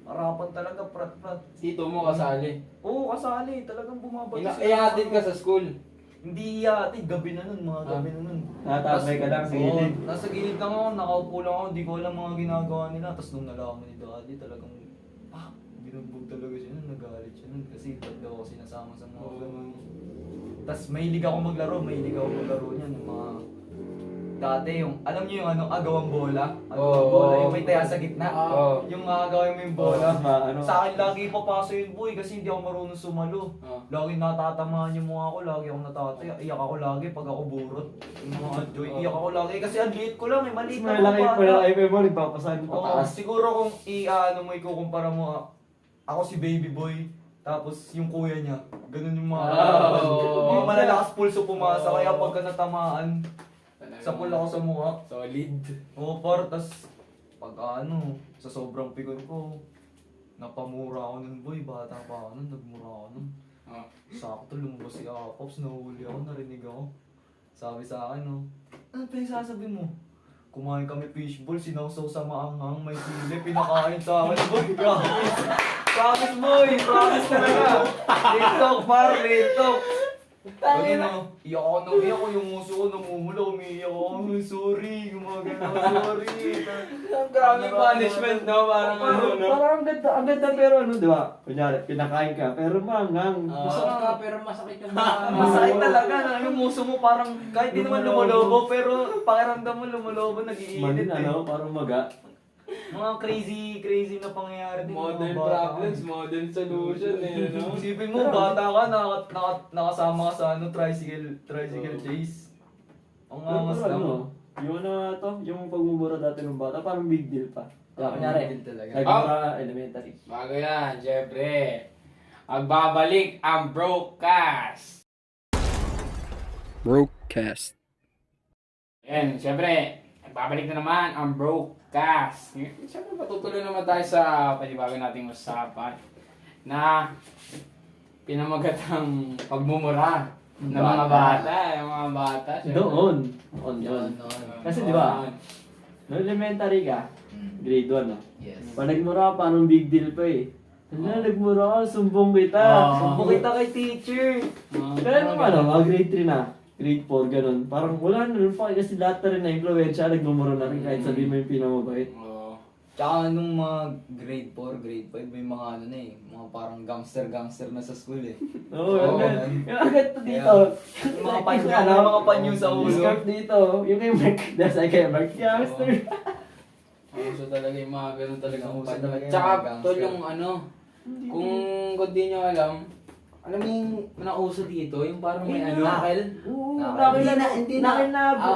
Harapan talaga, prat-prat. Tito mo kasali. Oo, kasali. Talagang bumabato Ihatid ka sa school. Hindi yati, gabi na nun, mga gabi na nun. Natabay ka lang sa Oo, gilid. nasa gilid lang ako, nakaupo lang ako, hindi ko alam mga ginagawa nila. Tapos nung nalaman ni daddy, talagang, binugbog talaga siya nun, nagalit siya nun. Kasi ba't daw ako sinasama sa mga ganun. Tapos mahilig ako maglaro niyan, yung mga... Dati alam niyo yung agawang bola? Agawang bola, yung may taya sa gitna. Oo. Yung agawin mo yung bola. Oo, Sa akin lagi papaso yun boy, kasi hindi ako marunong sumalo. Oo. Lagi natatamaan yung mukha ko, lagi ako natataya. Iyak ako lagi pag ako burot. Yung mga joy, iyak ako lagi kasi ang liit ko lang, maliit na Malaki bata. mo, nagpapasan Oo, pataas. siguro kung mo ikukumpara mo, ako si baby boy, tapos yung kuya niya, ganun yung mga mga malalakas pulso pumasa, kaya pagka natamaan, sa pula ko sa mukha. Solid. Oo, tas pag sa sobrang pikon ko, napamura ako nun boy, bata pa ako nun, nagmura ako nun. Oh. Sakto lumabas si Apops, nahuli ako, narinig ako. Sabi sa akin, ano pa yung sasabihin mo? Kumain kami fishball, sinawsaw sa maanghang, may sili, pinakain sa akin. Boy, promise. Promise boy, promise talaga. Real par, real Ano, iyak ako yung uso ko namumula, umiiyak ako, sorry, sorry. Ang grabe punishment, no? Parang ano, no? Parang ang ganda pero di ba? Kunyari, pinakain ka, pero mangang. Masakit ka pero masakit yung mga Masakit talaga na yung muso mo parang kahit di naman lumolobo pero pakiramdam mo lumolobo nag-iinit eh. Parang maga. Mga crazy na pangyayari din. Modern mga bata. problems, modern solution, eh, no? Isipin mo, bata ka, nakasama ka sa tricycle chase. Ang angas lang. Yung pagmumura dati ng bata, parang big deal pa. Kunyari, Big deal talaga. nagmura elementary. Bago yan, syempre. Magbabalik ang Brocast. Brocast. Ayan, syempre, nagbabalik na naman ang Brocast. Syempre, patutuloy naman tayo sa panibago nating usapan na pinamagatang pagmumura ng mga bata. Yung mga bata, syempre. Doon Yun. yun. Kasi di ba, no elementary ka, grade 1 no? Yes. Pag nagmura ka, parang big deal pa eh. Hala, nagmura ka, sumbong kita. Sumbong kita kay teacher. Pero mga grade 3 na, grade 4, ganun. Parang wala na nun pa kasi lahat na rin na influensya, nagmumura na rin kahit sabihin mo yung pinamabait. Oo. Tsaka nung mga grade 4, grade 5, may mga ano na eh, mga parang gangster na sa school eh. Oo, Oo, agad. man. Yung agad to dito. Yung mga panyo, mga panyo sa ulo. Scarf dito. Yung kay Mark, dahil sa kay Mark, youngster. Uso talaga yung mga ganun talaga. Uso talaga yung Tsaka, mga tol, gangster. yung ano, kung di nyo alam mo yung nauso dito, yung parang may ano. Nakakailan? Oo, Hindi hindi na.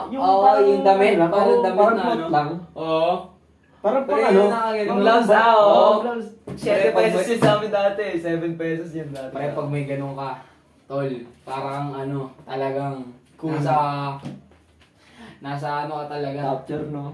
Yung Oo, parang, yung damit, parang damit parang na cloth ano. lang. Oo. Parang Pero pang yun, ano. nakakailan. Yung gloves, Oo, oo. gloves. 7 pesos yun sa amin dati, 7 pesos yun dati. Pare pag may ganun ka, tol, parang ano, talagang Cool. nasa ano ka talaga. Capture, no?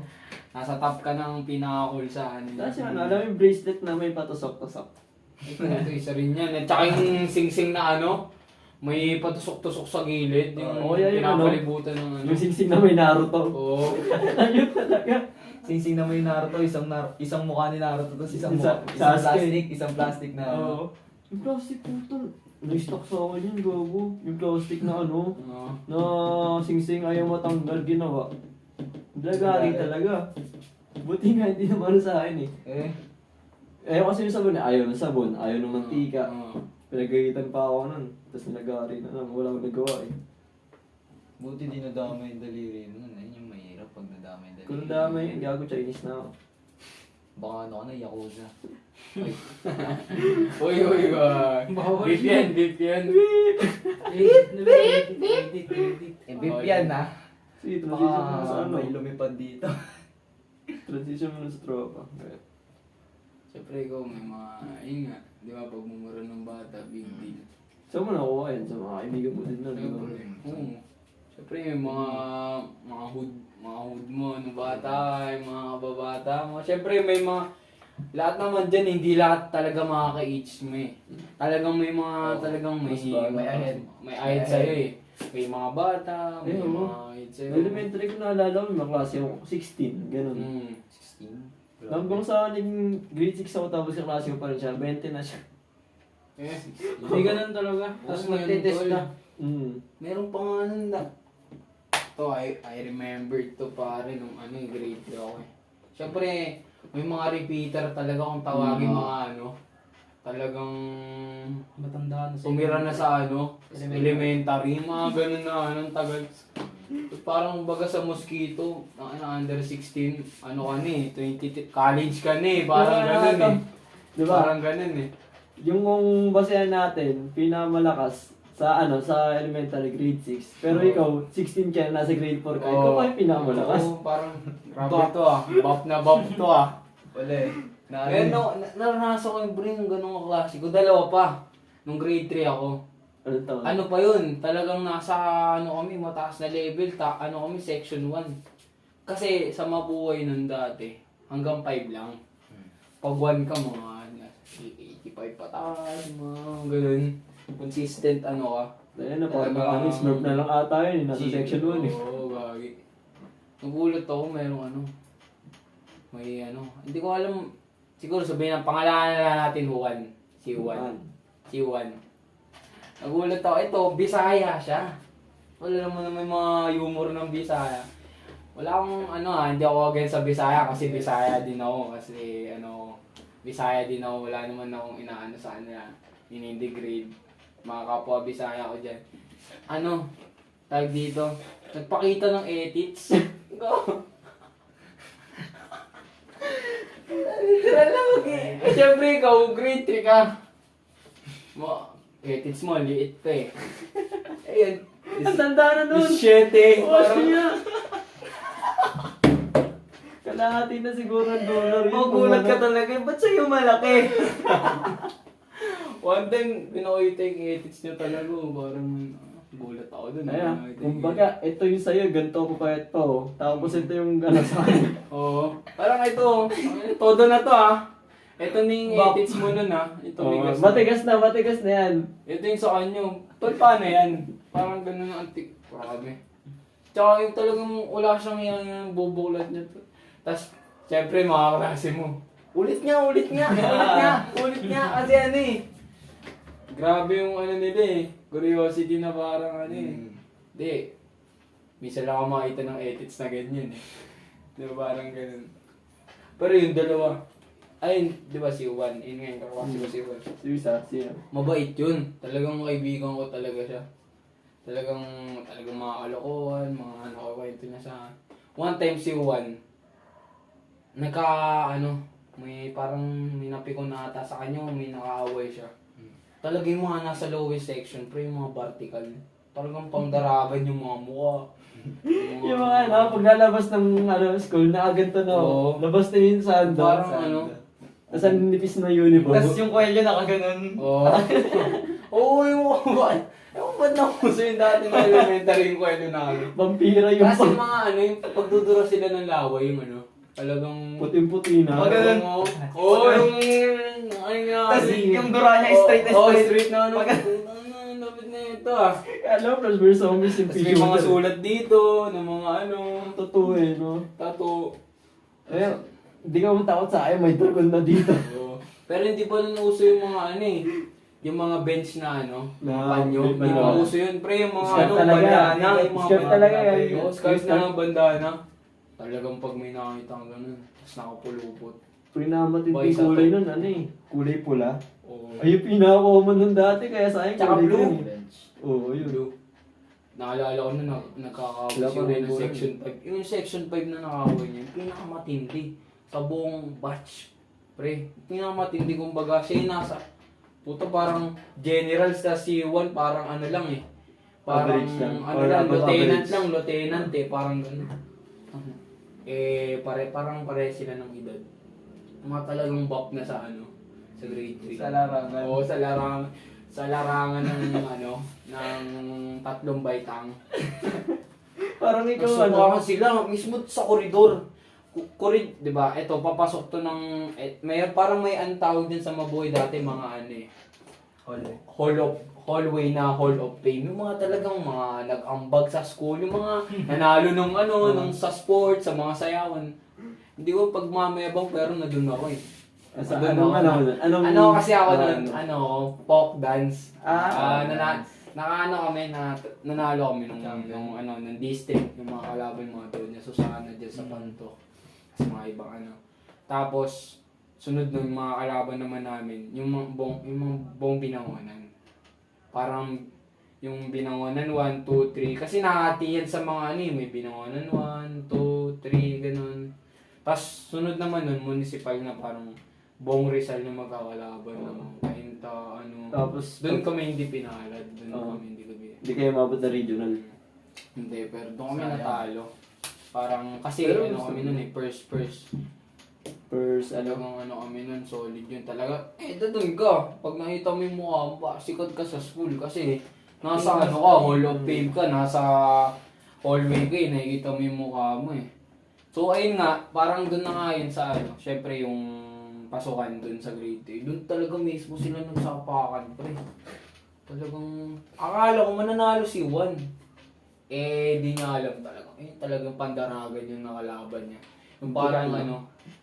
Nasa top ka ng pinaka-cool sa ano. Tapos yung alam mo yung bracelet na may patusok-tusok. Ito isa rin yan. At saka yung sing-sing na ano, may patusok-tusok sa gilid. Yung Oo, yan yung ano. pinapalibutan ng ano. Yung singsing na may Naruto. Oo. Ayun talaga. Sing-sing na may Naruto, isang mukha ni Naruto, tapos isang Sasuke. isang plastic na ano. Oo. Yung plastic po ito. Na-stock sa akin yun, gago. Yung plastic na ano, Oo. na singsing ayaw matanggal ginawa. Lagari talaga. Buti nga hindi naman sa akin eh. Ayaw kasi yung sabon eh. Ayaw ng sabon, ayaw ng mantika. Oo. Pinagagitan pa ako nun. Tapos nilagari na lang. Wala akong nagawa eh. Buti di nadama yung daliri nun. Ayun yung mahirap pag nadama yung daliri. Kung dama yun, gago Chinese na ako. Baka ano ka na, Yakuza. Uy, Bawal beef yan, beef yan. Beep yan ha. Sige, transition mo na sa Baka ano. may lumipad dito. Transition mo na sa tropa. Siyempre ikaw may mga, ayun nga, di ba pagmumura ng bata, big deal. Saan mo nakuha yan? Sa mga kaibigan mo din nun. di ba? Siyempre, oo. Siyempre yung mga hood mo, nung bata, yung mga kababata mo. Siyempre may mga, lahat naman dyan, hindi lahat talaga makaka-age mo eh. Talagang may mga, talagang may, Mas ba- may ahead. May ahead sa'yo eh. May mga bata, may oo. mga ahead sa'yo. Elementary ko naalala ko, may mga klase ako. 16, ganun. 16. Hanggang sa naging grade 6 ako tapos yung klase ko pa rin siya, 20 na siya. Eh, Hindi ganun talaga. Tapos Oo, magte-test tol. ka. Meron pa nga nun na. To, I remember to pare nung ano yung grade 3 ako eh. Siyempre, may mga repeater talaga kung tawagin mga ano. Talagang Matanda na tumira na sa ano, elementary, mga ganun na anong tagal. Parang baga sa mosquito, under 16, ano ka ni, 20, college ka ni, parang ganun eh. Diba? Parang ganun eh. Yung kung basehan natin, pinakamalakas sa sa elementary grade 6. Pero Oo. ikaw, 16 ka, nasa grade 4 ka. Ikaw pa yung pinakamalakas. Oo, parang grabe to ah. Buff na buff to ah. Wala eh. Eh, naranasan ko yung brain ng ganung klase ko. Dalawa pa. Nung grade 3 ako. Ano taon? Ano pa yun? Talagang nasa ano kami, mataas na level. Ano kami, section 1. Kasi sa mabuhay nun dati, hanggang 5 lang. Pag 1 ka, mga 85 pataas, mga ganun. Consistent ano ka. Ayun na, parang Talagang- Smurf na lang ata yun. Nasa section 1 eh. Oo, gagi. Nagulat ako, merong ano. May ano, hindi ko alam. Siguro sabihin ang pangalanan na natin Juan. Si Juan. Si Juan. Nagulat ako, ito, Bisaya siya. Wala naman may mga humor ng Bisaya. Wala akong ano hindi ako against sa Bisaya kasi Bisaya din ako. Kasi ano, Bisaya din ako. Wala naman akong inaano sa kanila. In-degrade. Mga kapwa Bisaya ko dyan. Ano, tag dito, nagpakita ng edits. Literal lang eh. Siyempre ikaw, grade 3 ka. Edits mo, liit pa eh. Ayun. Ang tanda na nun! 7. Oh, Parang, siya! Kalahati na siguro ang dollar yun. Magulat ka talaga. Ba't sa'yo malaki? one time, pinakita yung edits niya talaga. Parang, gulat ako dun. Ayan, Pinakita yung kumbaga, ito yung sa'yo, ganito ako payat pa oh. Tapos ito yung sa akin. Oo. Parang ito, todo na to ah. Ito na yung edits mo nun ah. Ito bigas. Matigas na yan. Ito yung sa kanyo. Tol, paano yan? Parang ganun ang antik. Grabe. Tsaka yung talagang wala siyang yung bubuklat niya. Tapos, syempre mga klase mo. Ulit nga. Ulit nga. Kasi ano eh. Grabe yung ano nila eh. Curiosity na parang ano eh. Hindi. Minsan lang ako makita ng edits na ganyan eh. Di ba parang ganun. Pero yung dalawa. Ayun, di ba si Juan? Yun nga yung kakwasi ko si Juan. Si Wisa, siya. Mabait yun. Talagang kaibigan ko talaga siya. Talagang mga kalokohan, mga kwento niya sa... One time si Juan, may napikon na ata sa kanya, may nakaaway siya. Talaga yung mga nasa lowest section, pero yung mga vertical, talagang pangdaraban yung mga mukha. Yung mga paglalabas ng school, nakaganto na Oo. labas na yun sa ando. Parang Tapos ang nipis na uniform. Tapos yung kwelyo nakaganon. Oo. Oo, yung mga ewan ba't nakuso yung dati na elementary yung kwento namin. Vampira yung Kasi mga yung pagdudura sila ng laway, yung talagang... puting-puti na. Maganon. Oo, yung... Tapos yung dura niya straight na Oo, straight. straight na lapit na ito ah. Alam, plus verse zombies yung Tapos may mga sulat dito, ng mga Totoo eh, no? tattoo. Eh, hindi ka matakot sa akin, may dragon na dito. Oo. Pero hindi pa nun uso yung mga yung mga bench na Na panyo. may Hindi pa panyo. uso yun. Pre, yung mga Scarf talaga. bandana. Yung mga Scarf talaga yan. Oo, scarf na ng bandana. Talagang pag may nakakita kang ganun, tapos nakapulupot. Pinakamatindi Boy, sa kulay to. nun, kulay pula. Oo. Ay, yung pinaka-common nun dati, kaya sa akin Tsaka kulay blue. green eh. Oo, yun. Blue. Naalala ko na nagkakaway Wala si pa Ray rin ng buwan. section 5. Yung section 5 na nakaway niya, yung pinakamatindi sa buong batch. Pre, pinakamatindi kumbaga siya yung nasa, puto parang general sa C1, parang lang eh. Parang Average lang. Or lieutenant average. lang, lieutenant eh, parang gano'n. Parang pare sila ng edad. Mga talagang buff na sa sa grade 3. Sa larangan. Oo, sa larangan ng ng tatlong baitang. Parang ikaw Nagsubukan sila mismo sa koridor. Di ba? Ito papasok to ng parang may antawag din sa Mabuhay dati mga hallway na Hall of Fame. Yung mga talagang mga nag-ambag sa school, yung mga nanalo nung sa sports, sa mga sayawan. Hindi ko pagmamayabang pero nandun ako eh. Sa Nandun ako. anong Kasi ako nun, folk dance. Ah, Nanalo kami ng district, yung mga kalaban mga doon, yung Susana dyan sa Panto. Sa mga ibang Tapos, sunod nun, yung mga kalaban naman namin, yung mga buong binangonan. Parang, yung binangonan 1, 2, 3, kasi nahati yan sa mga may binangonan 1, 2, 3, ganun. Tapos, sunod naman nun, municipal na parang, buong Rizal yung magkakalaban ng Kainta, Tapos, doon kami hindi pinalad, doon kami hindi kami. Hindi kayo mabot na regional. Hindi, pero doon kami natalo. Parang, kasi Pero kami nun first. First, Talagang kami nun, solid yun talaga. Doon ka, pag nakita mo yung mukha mo, sikat ka sa school kasi nasa Hall of Fame ka, nasa hallway ka nakikita mo yung mukha mo eh. So ayun nga, parang doon na nga yun sa syempre yung pasukan doon sa grade 2. Doon talaga mismo sila nagsapakan, pre. Talagang, akala ko mananalo si Juan. Di niya alam talaga. Talagang pandaragan yung nakalaban niya. Yung parang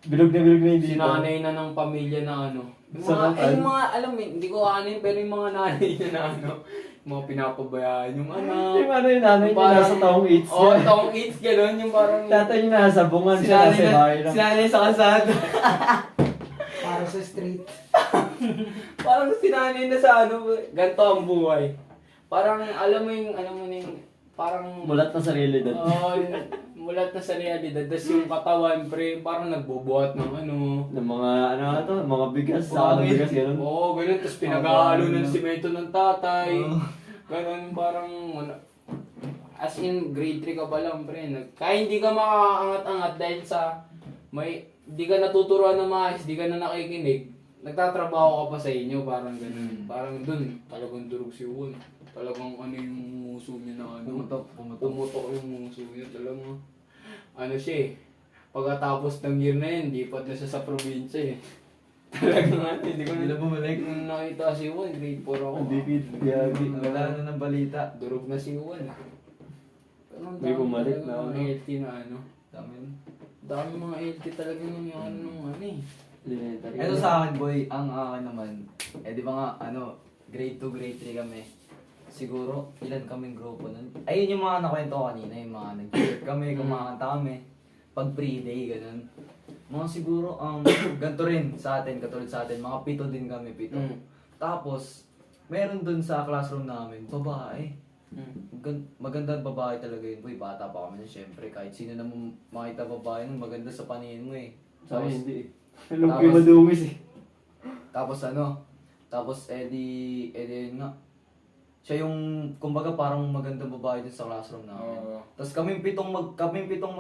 bilog na hindi sinanay na ng pamilya na Yung Sa mga, alam mo, hindi ko pero yung mga nanay niya na yung mga pinapabayaan, yung Yung yung nanay niya nasa taong 8. Oo, taong 8, gano'n, yung parang... Tatay niya nasa bungan siya nasa bahay lang. Sinanay sa kalsada. Para sa street. Parang sinanay na sa ganito ang buhay. Parang, alam mo yung, parang... Mulat na sa realidad. Oo, mulat na sa realidad. Tapos yung katawan, pre, parang nagbubuhat ng Ng mga mga bigas, sa bigas, gano'n. Oo, ganun. Tapos pinag-aalo ng simento ng tatay. Ganun, parang, as in, grade 3 ka pa lang, pre. Kaya hindi ka makaangat-angat dahil sa, hindi ka natuturuan ng maayos, hindi ka na nakikinig. Nagtatrabaho ka pa sa inyo, parang ganun. Parang dun, talagang durog si Juan. Talagang yung muso niya na pumutok yung muso niya. Talagang, siya eh. Pagkatapos ng year na yun, lipat na siya sa probinsya eh. Talagang hindi ko na bumalik. Nung nakita si Juan, grade 4 ako. Ang bipid, gagi. Wala na ng balita. Durog na si Juan. Pero ang Hindi bumalik na mga LT na Dami. dami mga LT talaga nangyari nung Elementary. Ito sa akin, boy, ang akin naman, di ba nga, grade 2, grade 3 kami. Siguro, ilan kaming grupo nun. Ayun yung mga nakwento ko kanina, yung mga nag-trip kami, kumakanta kami. Pag pre-day, ganun. Mga siguro, ganito rin sa atin, katulad sa atin, mga 7 din kami, 7. Tapos, meron dun sa classroom namin, babae. Magandang babae talaga yun, boy. Bata pa kami, syempre. Kahit sino naman makita babae nun, maganda sa paningin mo eh. Sa akin, Tapos, hindi eh. Alam ko yung madungis eh. tapos edi yun nga. Siya yung, kumbaga parang magandang babae din sa classroom namin. Tapos kaming pitong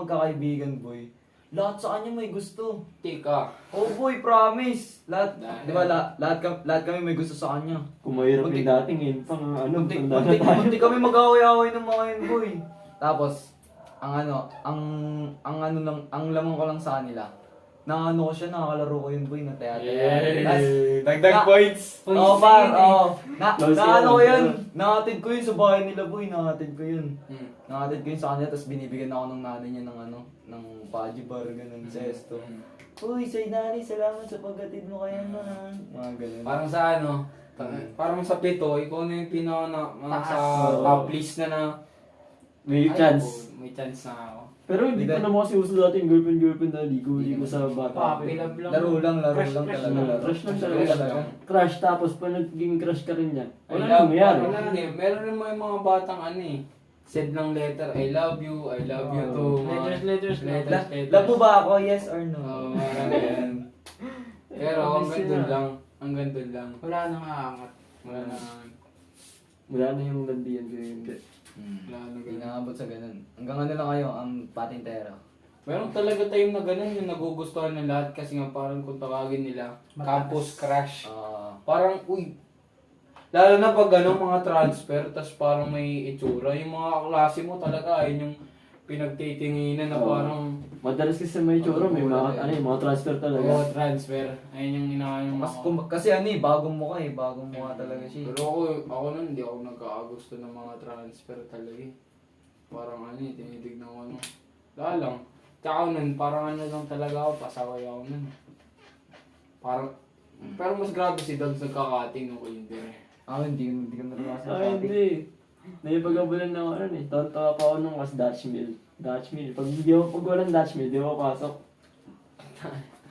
magkakaibigan, boy. Lahat sa kanya may gusto. Tika. Oh boy, promise. Lahat, Dahil- di ba, lahat kami may gusto sa kanya. Kung mahirap Muntik- yung dating eh. Pang Muntik tanda na tayo. muntik kami mag-away-away ng mga yun, boy. Tapos, ang lamang ko lang sa kanila. Ko siya, nakakalaro ko yun, boy, na teatro. Dagdag Na- points. Oo, par, oo. Close Naano ko yun. yun. Nakatid ko yun sa bahay nila, boy. Nakatid ko yun sa kanya, tapos binibigyan ako ng nanay niya ng ng Paji bar, ganun, sesto. Uy, say nanay, salamat sa paghatid mo kaya na. Mga ganun. Parang sa parang sa pito, ikaw na yung sa top list na May ay, chance. may chance na ako. Pero hindi pa naman kasi uso dati yung girlfriend na ligo sa bata. Papi lang lang. Laro lang Crush talaga. Crush lang Crush talaga. lang. Crush tapos pa naging crush ka rin yan. I Wala love nang mayari. Meron rin mga batang send ng letter, I love you too. Letters. Love mo ba ako? Yes or no? Oo, parang ganyan. Pero hanggang dun lang. Wala nang aangat. Wala na yung landian ko hindi. Wala na ganun. Inaabot sa ganun. Hanggang ano lang kayo, ang patintero. Meron talaga tayong na ganun yung nagugustuhan ng lahat kasi nga parang kung tawagin nila, campus crush. Parang, uy, lalo na pag mga transfer, tas parang may itsura. Yung mga klase mo talaga, ayun yung pinagtitinginan na parang, Madalas kasi sa may tsura, may mga transfer talaga. transfer. Ayun yung inaano mo. Kasi bagong mukha bagong mukha talaga siya. Pero ako nun, hindi ako nagkakagusto ng mga transfer talaga eh. Parang tinitignan ko Wala lang. Tsaka nun, parang lang talaga ako, pasaway ako nun. Parang, pero mas grabe si Dogs nagkakating ng kinder eh. Hindi ko naranasan. Hindi. Naipag-abulan na ako Tonto pa ako nung was Dutch Mill. Pag walang Dutch Mill, di ako pasok.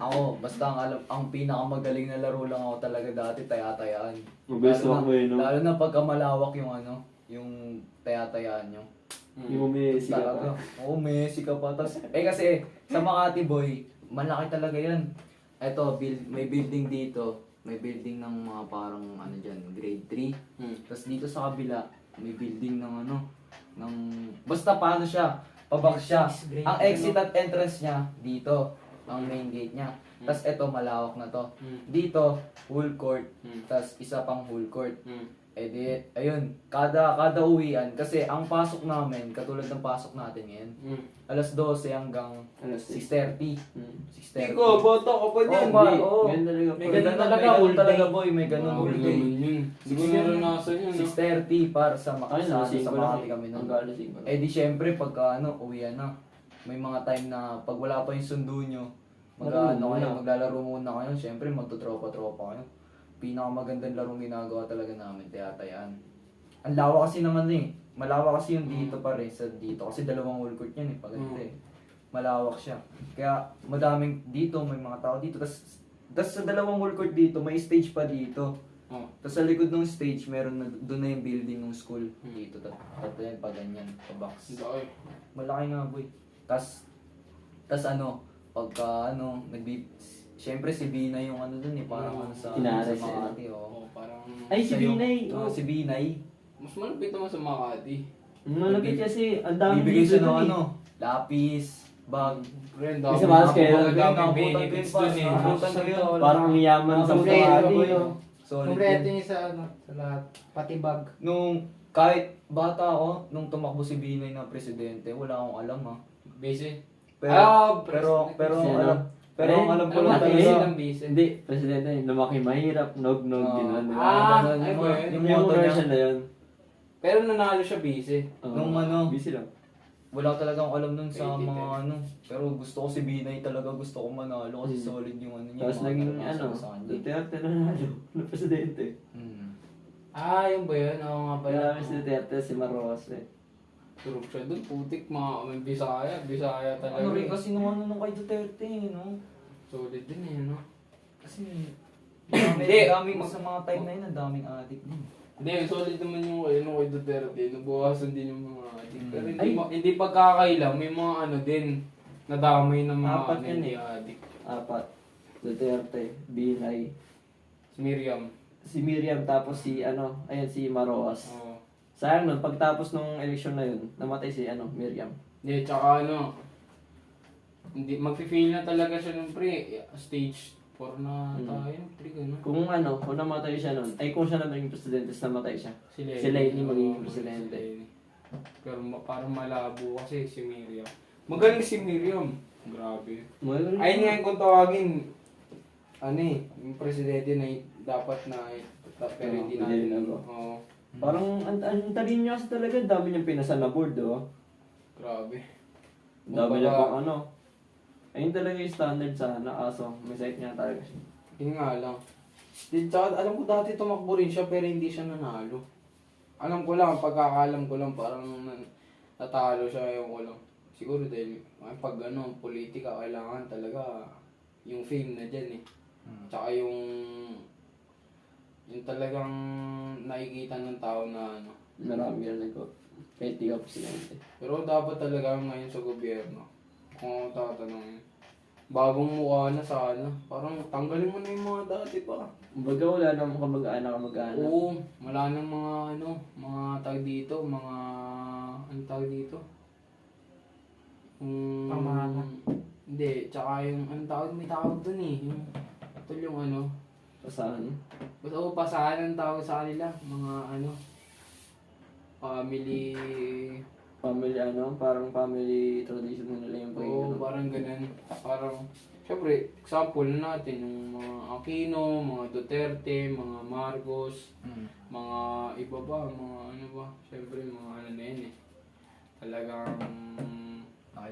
Ako, basta ang pinakamagaling na laro lang ako talaga dati, taya-tayaan. Mabilis Lalo ako no? Lalo na pagka malawak yung taya-tayaan nyo. Yung may siga Talaga. pa. Oo, Messi ka pa. Kasi sa Makati, boy, malaki talaga yan. Eto, may building dito. May building ng mga parang grade 3. Tapos dito sa kabila, may building ng basta paano siya, pabak siya. Ang exit at entrance niya dito, ang main gate niya. Tapos eto malawak na to. Dito, full court. Tapos isa pang full court. Ayun, kada uwian, kasi ang pasok namin, katulad ng pasok natin ngayon, alas 12 hanggang Alas 6:30. 6:30. Ikaw, boto ka pa dyan. Oo. Ganun talaga. May May ganun ganun talaga, talaga, all day. boy, may ganun all day. Siguro naranasan yun. 6:30 para sa Ay, sa nalasing ko lang Makati kami nun. Hanggang alas 5. Di syempre pagka uwian na. May mga time na pag wala pa yung sundo nyo, maglalaro muna kayo, syempre magtotropa-tropa kayo. Pinakamagandang larong ginagawa talaga namin, taya-tayaan. Ang lawa kasi naman malawak kasi yung dito pa rin sa dito kasi dalawang wall court yan paganda malawak siya. Kaya madaming dito, may mga tao dito. Tas sa dalawang wall court dito, may stage pa dito. Tapos sa likod ng stage, doon na yung building ng school. Dito, tapos yan, pa ganyan, pa box. Malaki nga, boy. Tas pagka syempre si Binay yung dun parang sa Inares Makati, Parang, Ay, si Binay. Si Binay. mas malapit naman sa Makati. Malapit kasi, ang dami Bibigay siya dun ng lapis, bag. Friend, Isa malas kayo. daming benefits dun eh. Parang ang yaman sa Kompleto, Makati. Solid Kompleto yun. niya sa lahat. Pati bag. Nung kahit bata ako, nung tumakbo si Binay na presidente, wala akong alam Busy. Pero Sino? ang alam ko lang Ate, talaga. Hindi, presidente, lumaki mahirap, nog-nog, gano'n. ganun, ay, yung boy. Yung motto niya. version na yun. Pero nanalo siya busy. Oo, Nung busy lang. wala talagang alam nun sa 2010. mga ano. Pero gusto ko si Binay talaga, gusto ko manalo kasi solid yung ano niya. Tapos mga naging naranasan ano, ko sa kanya. Duterte na nalo na presidente. Hmm. Yun ba yun? Oo nga ba yun? Kaya si Duterte, si Marcos eh. Turok siya doon, putik, mga Bisaya talaga. Ano rin kasi nung ano nung kay Duterte, no? Solid din eh, no? Kasi Hindi. daming sa mga time na yun, ang daming addict din. Hindi, solid naman yung kay Duterte. Nabawasan din yung mga adik. Pero hindi, Ay. hindi pagkakailang, may mga ano din, nadamay ng mga Apat ano, yun hindi eh. adik. 4. Duterte, Binay, Si Miriam. si Miriam, tapos si si Marcos. Oo. Sayang nun, pagtapos nung eleksyon na yun, namatay si Miriam. Hindi, tsaka hindi, mag-fail na talaga siya nung stage 4 na tayo, gano'n. Kung namatay siya nun, kung siya na maging presidente, tapos namatay siya. Si Lenny magiging presidente. Si Lenny. Pero parang malabo kasi si Miriam. Magaling si Miriam. Grabe. Ayun nga kung tawagin, yung presidente na dapat na, pero hindi hindi natin. na ba? Oo, Parang, ang talino niya kasi talaga, dami niyang pinasa na board, oh. grabe. Dami niya Kumbaga, pang ayun talaga yung standard sana, kaso may site niya talaga siya. Yun nga lang. Tsaka alam ko dati tumakbo rin siya pero hindi siya nanalo. Alam ko lang, pagkakalam ko lang parang natalo siya yung ko lang. Siguro dahil pag politika kailangan talaga yung fame na dyan eh. Tsaka yung talagang nakikita ng tao na Marami yan kahit di ka presidente. Pero dapat talaga ngayon sa gobyerno, kung ako tatanungin, bagong mukha na sana. Parang tanggalin mo na yung mga dati pa. Kumbaga wala namang kamag-anak. Oo, wala nang mga tag dito, ano tawag dito? Pamana. Hindi, tsaka yung, may tawag dun eh, yung Pasahan. basta pasahan ang tawag sa kanila, mga family, Parang family tradition na nila yung oo, parang ganun. Parang, syempre, example natin, yung mga Aquino, mga Duterte, mga Marcos, mga iba ba, syempre, mga na yun eh. Talagang,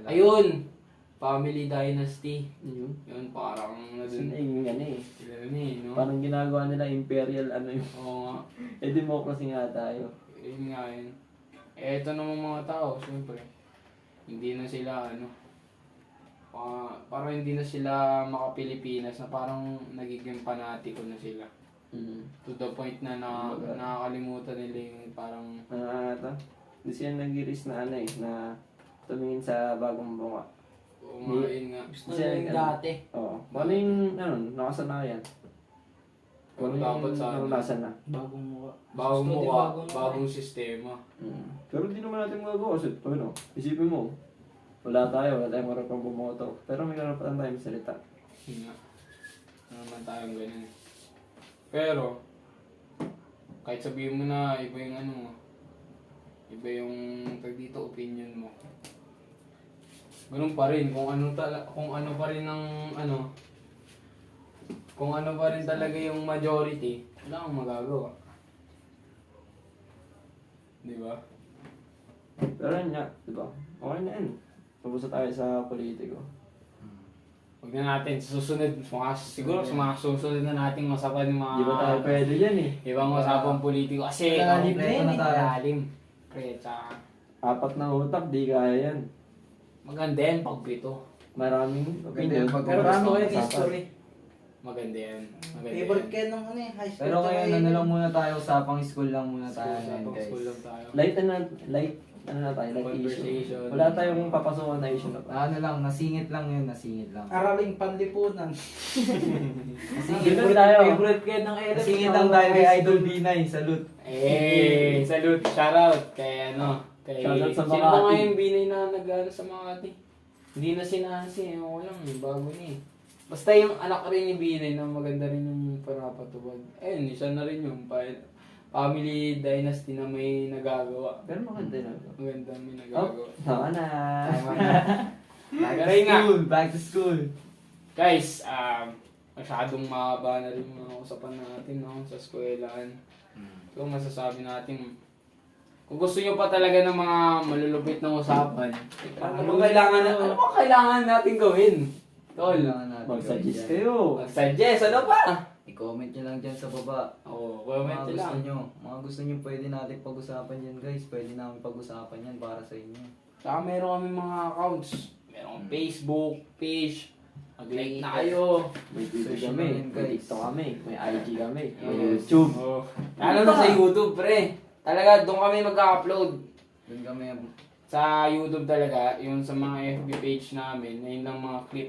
ayun! Family Dynasty. Yun. Yun, parang Kasi yung sila no? parang ginagawa nila imperial Oo nga, democracy nga tayo. yun nga yun. Eto naman mga tao, syempre, hindi na sila, parang hindi na sila maka-Pilipinas na parang nagiging panatiko na sila. To the point na nakakalimutan nila yung parang, Hindi siya nag-iris na na tumingin sa bagong bunga. umain nga. Gusto nila yung dati. Oo. Paano yung, nakasanayan? Pero dapat sana. Naranasan na. Bagong mukha. Bagong Gusto din mukha, bagong bagong sistema. Pero di naman natin magagawa kasi, isipin mo, wala tayong marapang bumoto. Pero may karapatan tayo salita. Yun nga. Ano naman tayong ganyan eh. Pero, kahit sabihin mo na iba yung iba yung tag dito opinion mo. Ganun pa rin kung ano pa rin talaga yung majority, wala kang magagawa. Di ba? Pero yun nga, di ba? Okay na yun. Tapos na tayo sa politiko. Huwag na natin susunod, siguro sa mga susunod na nating usapan yung mga Di ba tayo pwede yan eh? ibang usapang politiko kasi Malalim kompleto na na tayo. lalim. Pre, tsaka 4 na utak, di kaya yan. maganda yan pag pito. Maraming Maganda opinion. yan pag- Pero ano Gusto yung usapan. history? Maganda yan. Maganda Favorite yan. kayo nung high school. Pero tsaka ngayon, yun. lang muna tayo, usapang school lang muna tayo ngayon, Usapang guys. school lang tayo. Light na tayo, light Conversation. issue. Wala tayong papasukan na issue na pa. Ano lang, nasingit lang yun, nasingit lang. Araling panlipunan. Nasingit Ganun tayo. Favorite kayo ng LF. Nasingit lang tayo kay Idol Binay, salute. Salute, shoutout kay Shoutout sa sino Makati. ba nga yung binay na nag-ano sa Makati? Hindi na sinasi, lang, bago niya eh. Basta yung anak rin ni Binay na maganda rin yung pinapatubag. Ayun, isa na rin yung family dynasty na may nagagawa. Pero maganda na. Maganda may Oh, nagagawa. tama na. Tama na. Back to Galing nga. school, back to school. Guys, masyadong mahaba na rin mga usapan natin no, sa eskwelahan. So masasabi natin, Kung gusto nyo pa talaga ng mga malulupit na usapan, ano bang kailangan natin gawin? Tol, Kailangan natin Mag-suggest gawin kayo. mag-suggest, ano pa? I-comment nyo lang dyan sa baba. Oo, comment Mga lang. gusto nyo, pwede natin pag-usapan yan guys. Pwede namin pag-usapan yan para sa inyo. Saka meron kami mga accounts. Meron kami Facebook, page. Mag-like na kayo. May Twitter Social kami, media, may guys. TikTok kami, may IG kami, may Yes. YouTube. Oh. Lalo na sa YouTube, pre. Talaga, doon kami mag-upload. Doon kami, Sa YouTube talaga, yung sa mga FB page namin, ayun lang mga clip.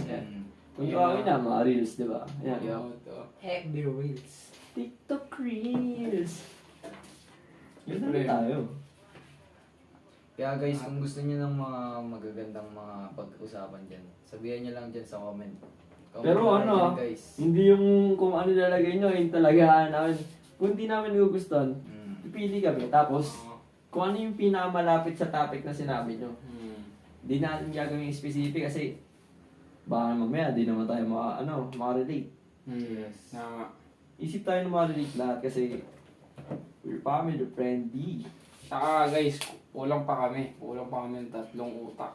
yan. Kung kami na, mga reels, di ba? Yan. Yung ito. FB Reels. TikTok reels. Yun na Pre. tayo. Kaya guys, kung gusto niyo ng mga magagandang mga pag-usapan dyan, sabihan niyo lang dyan sa comment. Pero lang ano, dyan, guys. Hindi yung kung ano lalagay nyo, yun talaga namin. Kung hindi namin gugustuhan, pipili kami. Tapos, kung ano yung pinakamalapit sa topic na sinabi nyo. Hindi natin gagawin yung specific kasi baka mamaya di naman tayo makarelate. Yes. Tama. Isip tayo na makarelate lahat kasi we're family friendly. Saka guys, kulang pa kami. Kulang pa kami ng 3 utak.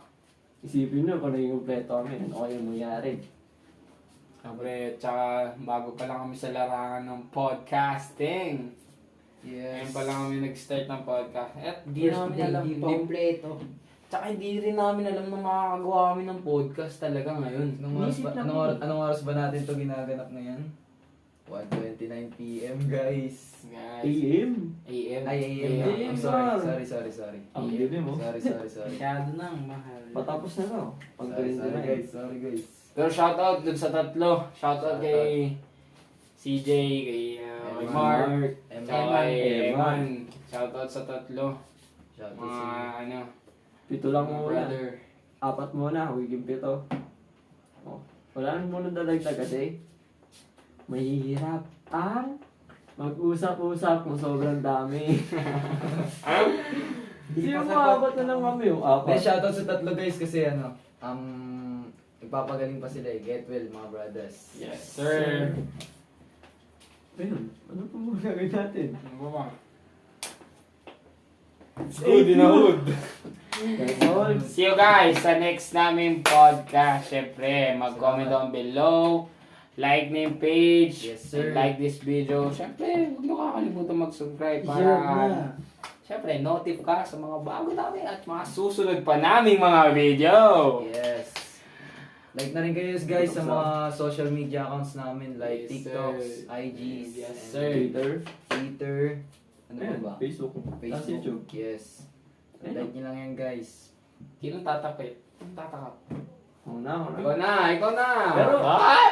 Isipin nyo kung naging kompleto kami, ano kaya mangyari. Siyempre, tsaka bago pa lang kami sa larangan ng podcasting. Yes. Ngayon pa lang kami nag-start ng podcast. At Hindi namin alam kompleto. Tsaka hindi rin namin alam na makakagawa kami ng podcast talaga ngayon. Anong oras ba natin to ginaganap ngayon? 1:29 PM guys. Guys. AM. AM. Ay, AM. I'm sorry. Ang dilim mo. Sorry. Masyado nang mahal. Patapos na no. Pag Sorry guys. Pero shoutout dun sa 3. Shoutout kay CJ, kay Mark, tsaka kay Eman. Shoutout sa 3. Shout out Mga sa ano, Pito lang mga muna. brother. 4 muna, huging 7. Oh. Wala nang muna dadagdag kasi mahihirap ang mag-usap-usap kung sobrang dami. Hindi yung maabot na lang kami yung Then 4. shoutout sa 3 guys kasi nagpapagaling pa sila Get well mga brothers. Yes, sir. Ayun, ano pa mga gagawin natin? Ano ba? Hood in a hood. That's all. See you guys sa next naming podcast. Siyempre, mag-comment down below. Like na yung page. Yes, sir. And like this video. Siyempre, huwag nyo kakalimutan mag-subscribe para Yeah. siyempre, notif ka sa mga bago namin at mga susunod pa naming mga video. Yes. Like na rin kayo guys sa mga social media accounts namin like Yes, TikToks, sir. IGs, Yes, and sir. Twitter. Ano Ayun, ba? Facebook. Tapos Facebook. YouTube. Yes. Ayun. Like nyo lang yan guys. Sinong tatakip? Sinong tatakap? Una. Ikaw na! Ikaw na! Pero- Ah!